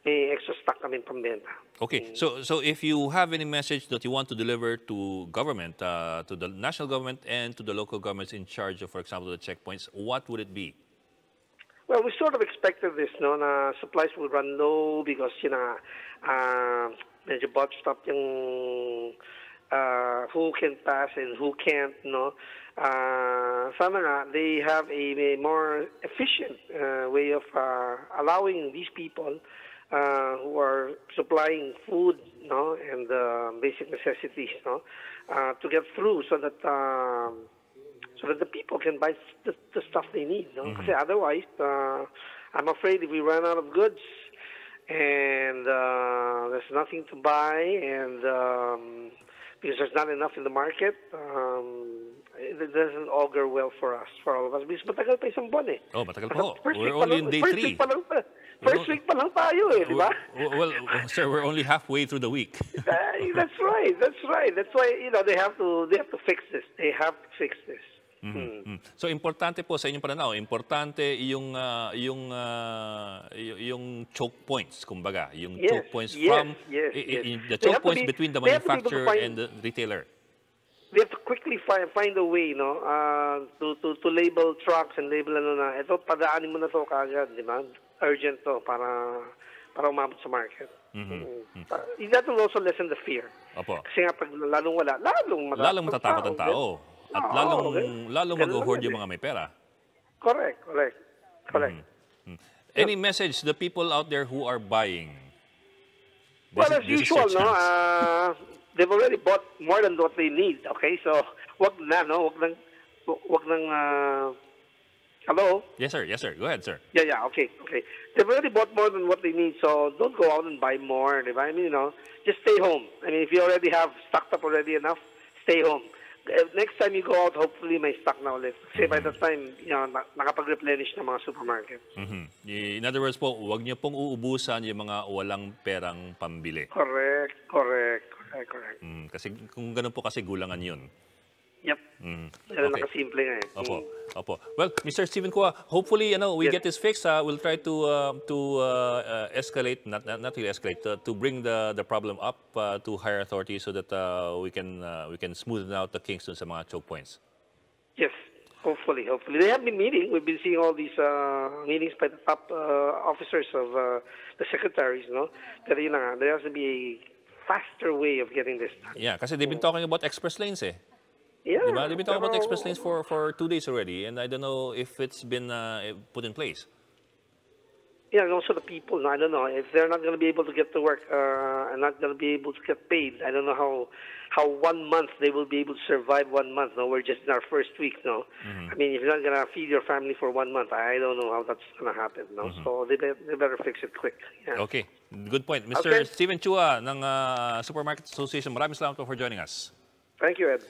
may extra stock kami pambenta. Okay, so if you have any message that you want to deliver to government, to the national government and to the local governments in charge of, for example, the checkpoints, what would it be? Well, we sort of expected this, na supplies will run low because, medyo botched up yung who can pass and who can't, Sana nga, they have a more efficient way of allowing these people who are supplying food, and basic necessities, to get through so that the people can buy the stuff they need. Kasi otherwise, I'm afraid if we run out of goods and there's nothing to buy, and because there's not enough in the market, it doesn't augur well for us, for all of us. Because matagal pa isang buwan Oh, matagal pa ho. We're only in day 3. First week pa lang tayo di ba? Well, sir, we're only halfway through the week. That's right. That's why, they have to fix this. They have to fix this. So importante po sa inyong pananaw, importante yung choke points, kumbaga, yung choke points from the choke points between the manufacturer and the retailer. They have to quickly find a way, to label trucks and label ito padaanin mo na to kaagad, di ba? Urgent to para umabot sa market. That will also lessen the fear. Opo. Kasi nga pag lalong wala, lalong matatakot ang tao. At lalong mag-hoard yung mga may pera. Correct. Any message to the people out there who are buying? Well, as usual, they've already bought more than what they need. Okay, so wag nang. Hello. Yes, sir. Go ahead, sir. Yeah. Okay. They've already bought more than what they need, so don't go out and buy more. I mean, just stay home. I mean, if you already have stocked up already enough, stay home. Next time you go out, hopefully may stock na ulit. Kasi by that time, nakapag-replenish ng mga supermarket. In other words po, huwag niyo pong uubusan yung mga walang perang pambili. Correct. Kasi kung ganun po kasi gulangan yun. Yep. Okay. Nakasimple nga Opo. Well, Mr. Stephen Kua, hopefully, we get this fixed. We'll try to escalate, not really escalate, to bring the problem up to higher authorities so that we can smoothen out the kinks dun sa mga choke points. Yes, hopefully. They have been meeting. We've been seeing all these meetings by the top officers of the secretaries, Pero yun na nga, there has to be a faster way of getting this done. Yeah, kasi they've been talking about express lanes Yeah, diba? They've been talking about express lanes for 2 days already, and I don't know if it's been put in place. Yeah, and also the people. I don't know if they're not going to be able to get to work and not going to be able to get paid. I don't know how 1 month they will be able to survive 1 month. We're just in our first week. I mean, if you're not going to feed your family for 1 month, I don't know how that's going to happen. So they better fix it quick. Yeah. Okay, good point, Mr. Stephen Chua ng Supermarket Association. Maraming salamat po for joining us. Thank you, Ed.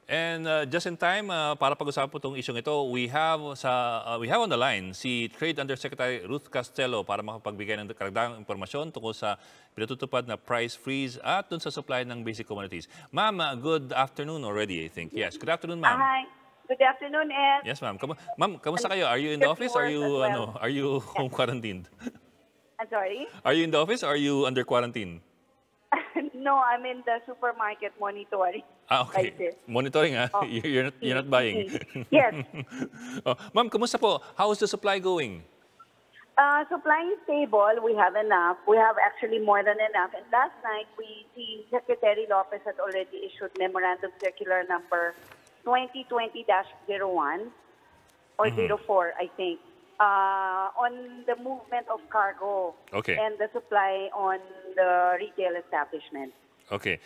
And just in time, para pag-usapan po itong isyong ito, we have on the line si Trade Undersecretary Ruth Castelo para makapagbigay ng karagdagang impormasyon tungkol sa pinatutupad na price freeze at dun sa supply ng basic commodities. Ma'am, good afternoon already, I think. Yes, good afternoon, ma'am. Hi. Good afternoon, Ed. Yes, ma'am. Ma'am, kamusta kayo? Are you in the office or are you home quarantined? I'm sorry? Are you in the office or are you under quarantine? No, I'm in the supermarket monitoring. Okay. Monitoring, Oh. You're not buying. Yes. Ma'am, kamusta po? How is the supply going? Supply is stable. We have enough. We have actually more than enough. And last night, the Secretary Lopez had already issued Memorandum Circular number 2020-01 or 04, I think. on the movement of cargo Okay. and the supply on the retail establishment. Okay.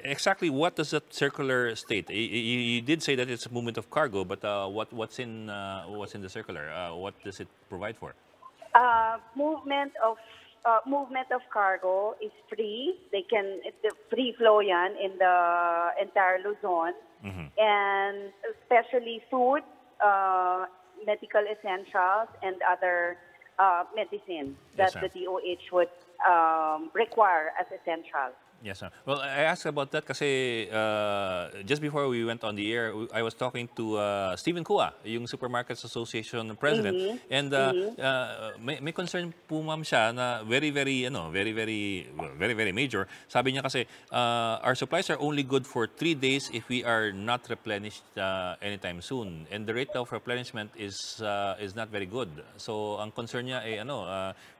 Exactly what does that circular state? You did say that it's a movement of cargo, but what's in the circular? What does it provide for? Movement of cargo is free. It's the free flow yan in the entire Luzon, and especially food, medical essentials, and other medicines that Yes, the DOH would require as essential. Yes, ma'am. Well, I asked about that kasi just before we went on the air, I was talking to Stephen Kua, yung Supermarkets Association president, and may concern po ma'am siya na very major. Sabi niya kasi our supplies are only good for 3 days if we are not replenished anytime soon, and the rate of replenishment is not very good. So ang concern niya ay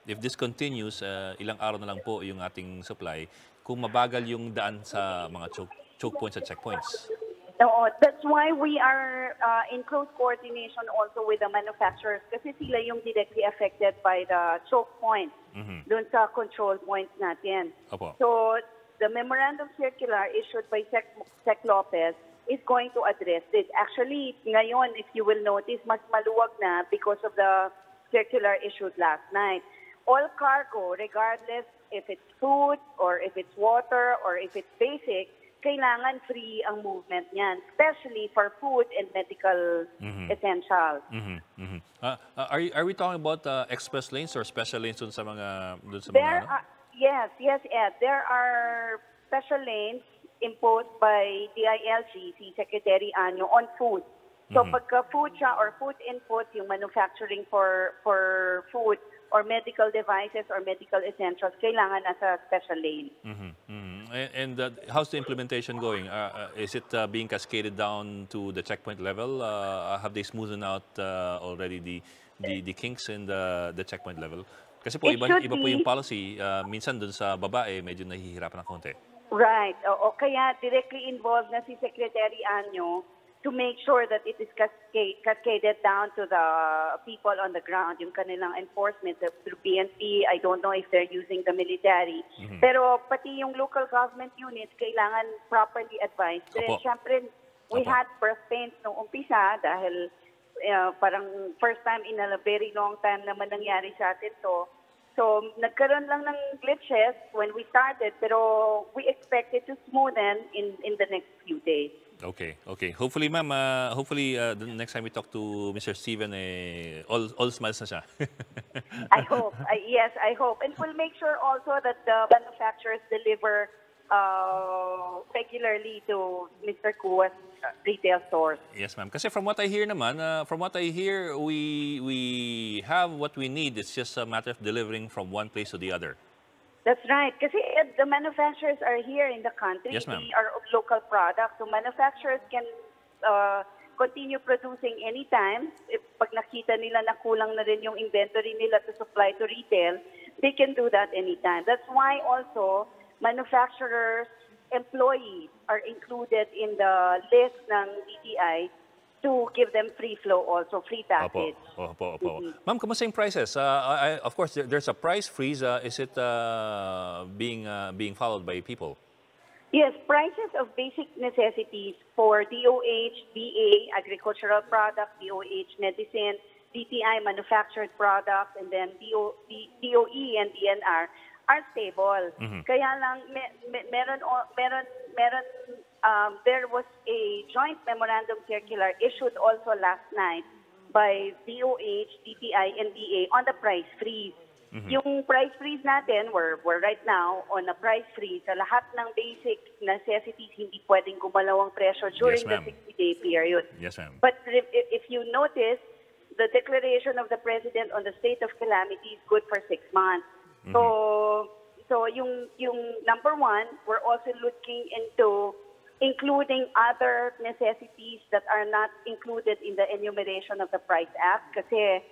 if this continues, ilang araw na lang po yung ating supply kung mabagal yung daan sa mga choke points at checkpoints. No, that's why we are in close coordination also with the manufacturers kasi sila yung directly affected by the choke points doon sa control points natin. Opo. So the memorandum circular issued by Sec Lopez is going to address this. Actually, ngayon, if you will notice, mas maluwag na because of the circular issued last night. All cargo, regardless if it's food or if it's water or if it's basic, kailangan free ang movement niyan, especially for food and medical essentials. Are we talking about express lanes or special lanes dun sa mga Yes, Ed. There are special lanes imposed by DILG, si Secretary Anyo, on food. So pagka food siya or food input, yung manufacturing for food or medical devices or medical essentials, kailangan nasa special lane. And how's the implementation going? Is it being cascaded down to the checkpoint level? Have they smoothened out already the kinks in the checkpoint level? Kasi po iba po yung policy. Minsan dun sa babae, medyo nahihirapan ng konti. Right. O kaya directly involved na si Secretary Anyo to make sure that it is cascaded down to the people on the ground, yung kanilang enforcement through PNP. I don't know if they're using the military. Pero pati yung local government units, kailangan properly advised. Siyempre, we had birth pains nung umpisa dahil parang first time in a very long time naman nangyari sa atin to. So, nagkaroon lang ng glitches when we started, pero we expect it to smoothen in the next few days. Okay. Hopefully, ma'am, the next time we talk to Mr. Steven, all smiles na siya. I hope. Yes, I hope. And we'll make sure also that the manufacturers deliver regularly to Mr. Kua's retail stores. Yes, ma'am. Kasi from what I hear naman, we have what we need. It's just a matter of delivering from one place to the other. That's right. Kasi the manufacturers are here in the country. Yes, ma'am. They are of local products. So manufacturers can continue producing anytime. If pag nakita nila na kulang na rin yung inventory nila to supply to retail, they can do that anytime. That's why also manufacturers' employees are included in the list ng DTI to give them free flow also, free passage. Opo. Ma'am, kamusta yung prices? Of course, there's a price freeze. Is it being followed by people? Yes, prices of basic necessities for DOH, DA, agricultural products, DOH, medicine, DTI, manufactured products, and then DOE and DNR are stable. Kaya lang, there was a joint memorandum circular issued also last night by DOH, DTI, and DA on the price freeze. Yung price freeze natin, we're right now on a price freeze. Sa lahat ng basic necessities, hindi pwedeng gumalaw ang presyo during the 60-day period. Yes, ma'am. But if you notice, the declaration of the President on the state of calamity is good for 6 months. So yung number one, we're also looking into including other necessities that are not included in the enumeration of the Price Act kasi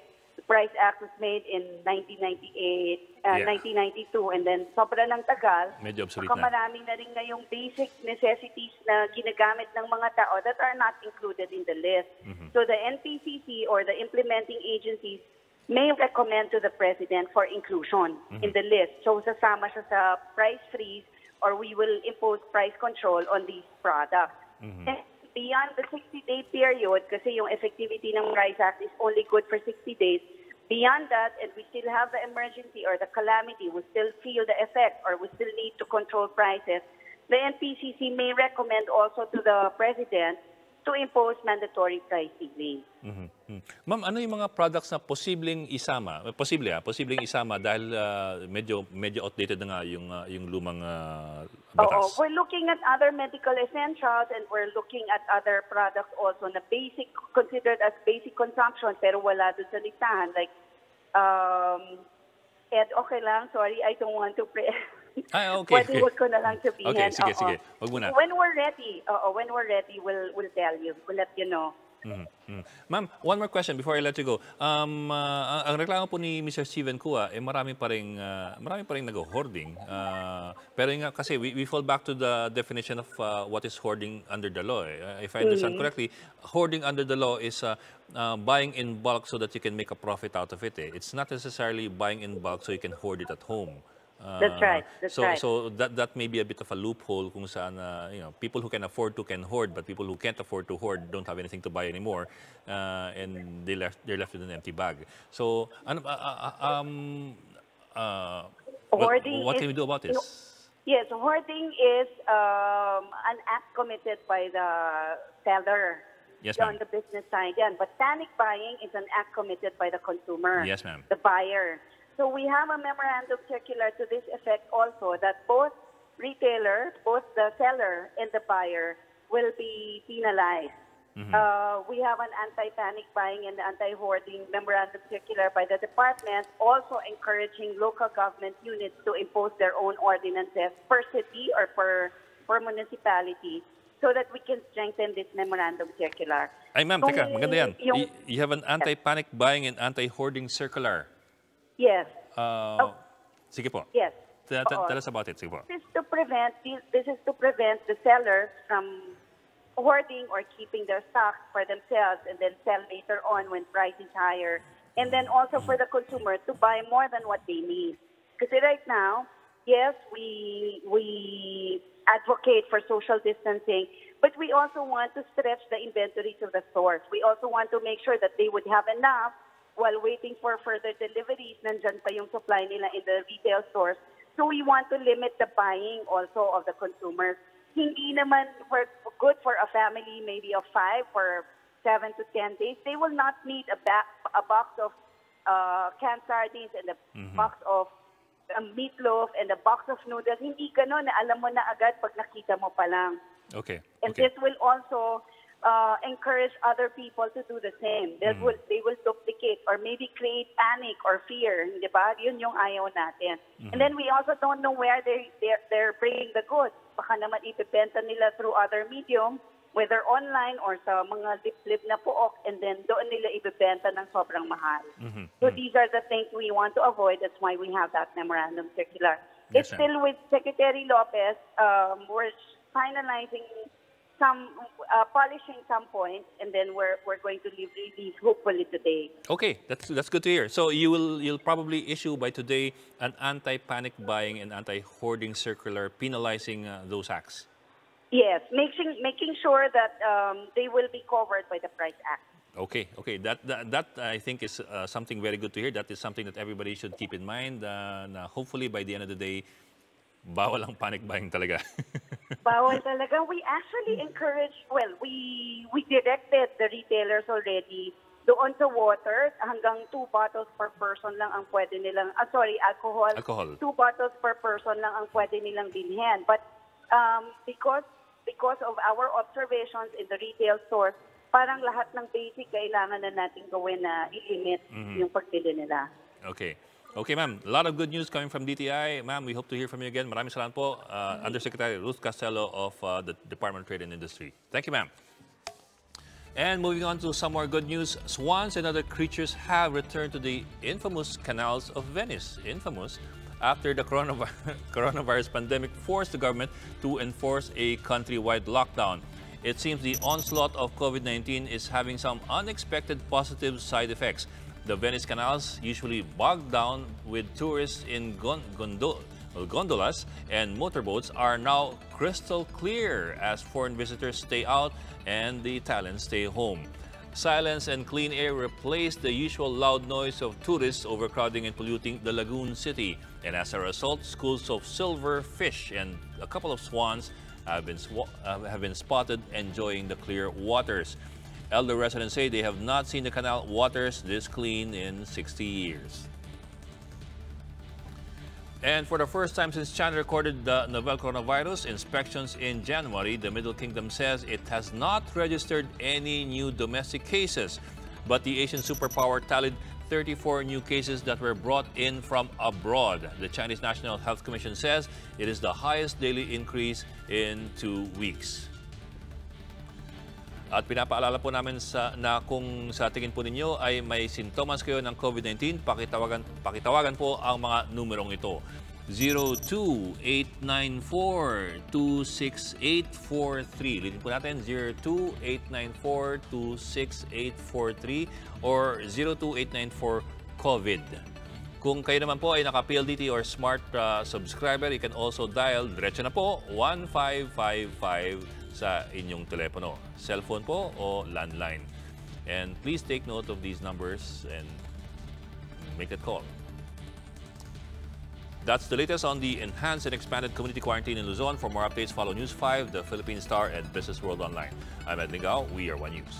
Price Act was made in 1992, and then sobra ng tagal. Medyo obsolete Baka na. marami na rin ngayong basic necessities na ginagamit ng mga tao that are not included in the list. So the NPCC or the implementing agencies may recommend to the President for inclusion in the list. So sasama siya sa price freeze or we will impose price control on these products. And beyond the 60-day period, kasi yung effectivity ng Price Act is only good for 60 days, beyond that, and we still have the emergency or the calamity, we still feel the effect or we still need to control prices, the NPCC may recommend also to the President to impose mandatory price ceiling. Ma'am, ano yung mga products na posibleng isama? Posibleng isama dahil medyo outdated na nga yung lumang batas. We're looking at other medical essentials and we're looking at other products also na basic, considered as basic consumption pero wala doon sa listahan. Like, Ed, okay lang, sorry, I don't want to Okay. Pwede wag ko na lang sabihin. Okay, sige. Wag muna. When we're ready, we'll tell you. We'll let you know. Ma'am, one more question before I let you go. Ang reklamo po ni Mr. Steven Kua, marami pa rin nag-hoarding. Pero nga kasi we fall back to the definition of what is hoarding under the law. If I understand correctly, hoarding under the law is buying in bulk so that you can make a profit out of it. It's not necessarily buying in bulk so you can hoard it at home. That's right. So that may be a bit of a loophole kung saan people who can afford to can hoard, but people who can't afford to hoard don't have anything to buy anymore, and they're left with an empty bag. So what can we do about this? Yes, hoarding is an act committed by the seller. Yes, on ma'am. the business side, but panic buying is an act committed by the consumer. Yes, ma'am. The buyer. So we have a memorandum circular to this effect also that both retailer, both the seller and the buyer will be penalized. We have an anti-panic buying and anti-hoarding memorandum circular by the department, also encouraging local government units to impose their own ordinances per city or per municipality so that we can strengthen this memorandum circular. Ay, ma'am, teka, maganda yan. You have an anti-panic buying and anti-hoarding circular. Yes. Sige po. Yes. Tell us about it. Sige po. This is to prevent the sellers from hoarding or keeping their stocks for themselves and then sell later on when price is higher. And then also for the consumer to buy more than what they need. Because right now, yes, we advocate for social distancing, but we also want to stretch the inventories of the stores. We also want to make sure that they would have enough while waiting for further deliveries, nandyan pa yung supply nila in the retail stores. So we want to limit the buying also of the consumers. Hindi naman good for a family maybe of 5 for 7 to 10 days. They will not need a box of canned sardines and a box of meatloaf and a box of noodles. Hindi ganon na alam mo na agad pag nakita mo pa lang. Okay. And this will also encourage other people to do the same. They will duplicate or maybe create panic or fear, di ba? Yun yung ayaw natin. And then we also don't know where they're bringing the goods. Baka naman ibebenta nila through other medium, whether online or sa mga lip-lip na puok, and then doon nila ibebenta ng sobrang mahal. So these are the things we want to avoid. That's why we have that memorandum circular. Yes, It's still with Secretary Lopez. We're finalizing polishing some points, and then we're going to release hopefully today. Okay, that's good to hear. So you'll probably issue by today an anti-panic buying and anti-hoarding circular penalizing those acts. Yes, making sure that they will be covered by the Price Act. Okay. That I think is something very good to hear. That is something that everybody should keep in mind. Na hopefully by the end of the day, bawal ang panic buying talaga. Bawal talaga. We actually encourage, we directed the retailers already doon sa water, hanggang 2 bottles per person lang ang pwede nilang, alcohol. 2 bottles per person lang ang pwede nilang bilhin. But because of our observations in the retail stores, parang lahat ng basic kailangan na natin gawin na i-limit yung pagbili nila. Okay, ma'am. A lot of good news coming from DTI. Ma'am, we hope to hear from you again. Maraming salamat po, Undersecretary Ruth Castelo of the Department of Trade and Industry. Thank you, ma'am. And moving on to some more good news, swans and other creatures have returned to the infamous canals of Venice. Infamous after the coronavirus pandemic forced the government to enforce a countrywide lockdown. It seems the onslaught of COVID-19 is having some unexpected positive side effects. The Venice canals, usually bogged down with tourists in gondolas and motorboats, are now crystal clear as foreign visitors stay out and the Italians stay home. Silence and clean air replaced the usual loud noise of tourists overcrowding and polluting the lagoon city. And as a result, schools of silver fish and a couple of swans have been spotted enjoying the clear waters. Elder residents say they have not seen the canal waters this clean in 60 years. And for the first time since China recorded the novel coronavirus inspections in January, the Middle Kingdom says it has not registered any new domestic cases. But the Asian superpower tallied 34 new cases that were brought in from abroad. The Chinese National Health Commission says it is the highest daily increase in 2 weeks. At pinapaalala po namin na kung sa tingin po ninyo ay may sintomas kayo ng COVID-19, pakitawagan po ang mga numerong ito. 02-894-26843. Litin po natin, 02-894-26843 or 02-894-COVID. Kung kayo naman po ay naka-PLDT or Smart subscriber, you can also dial, diretso na po, 1555 sa inyong telepono, cellphone po o landline. And please take note of these numbers and make that call. That's the latest on the enhanced and expanded community quarantine in Luzon. For more updates, follow News 5, the Philippine Star, and Business World Online. I'm Ed Ligao. We are One News.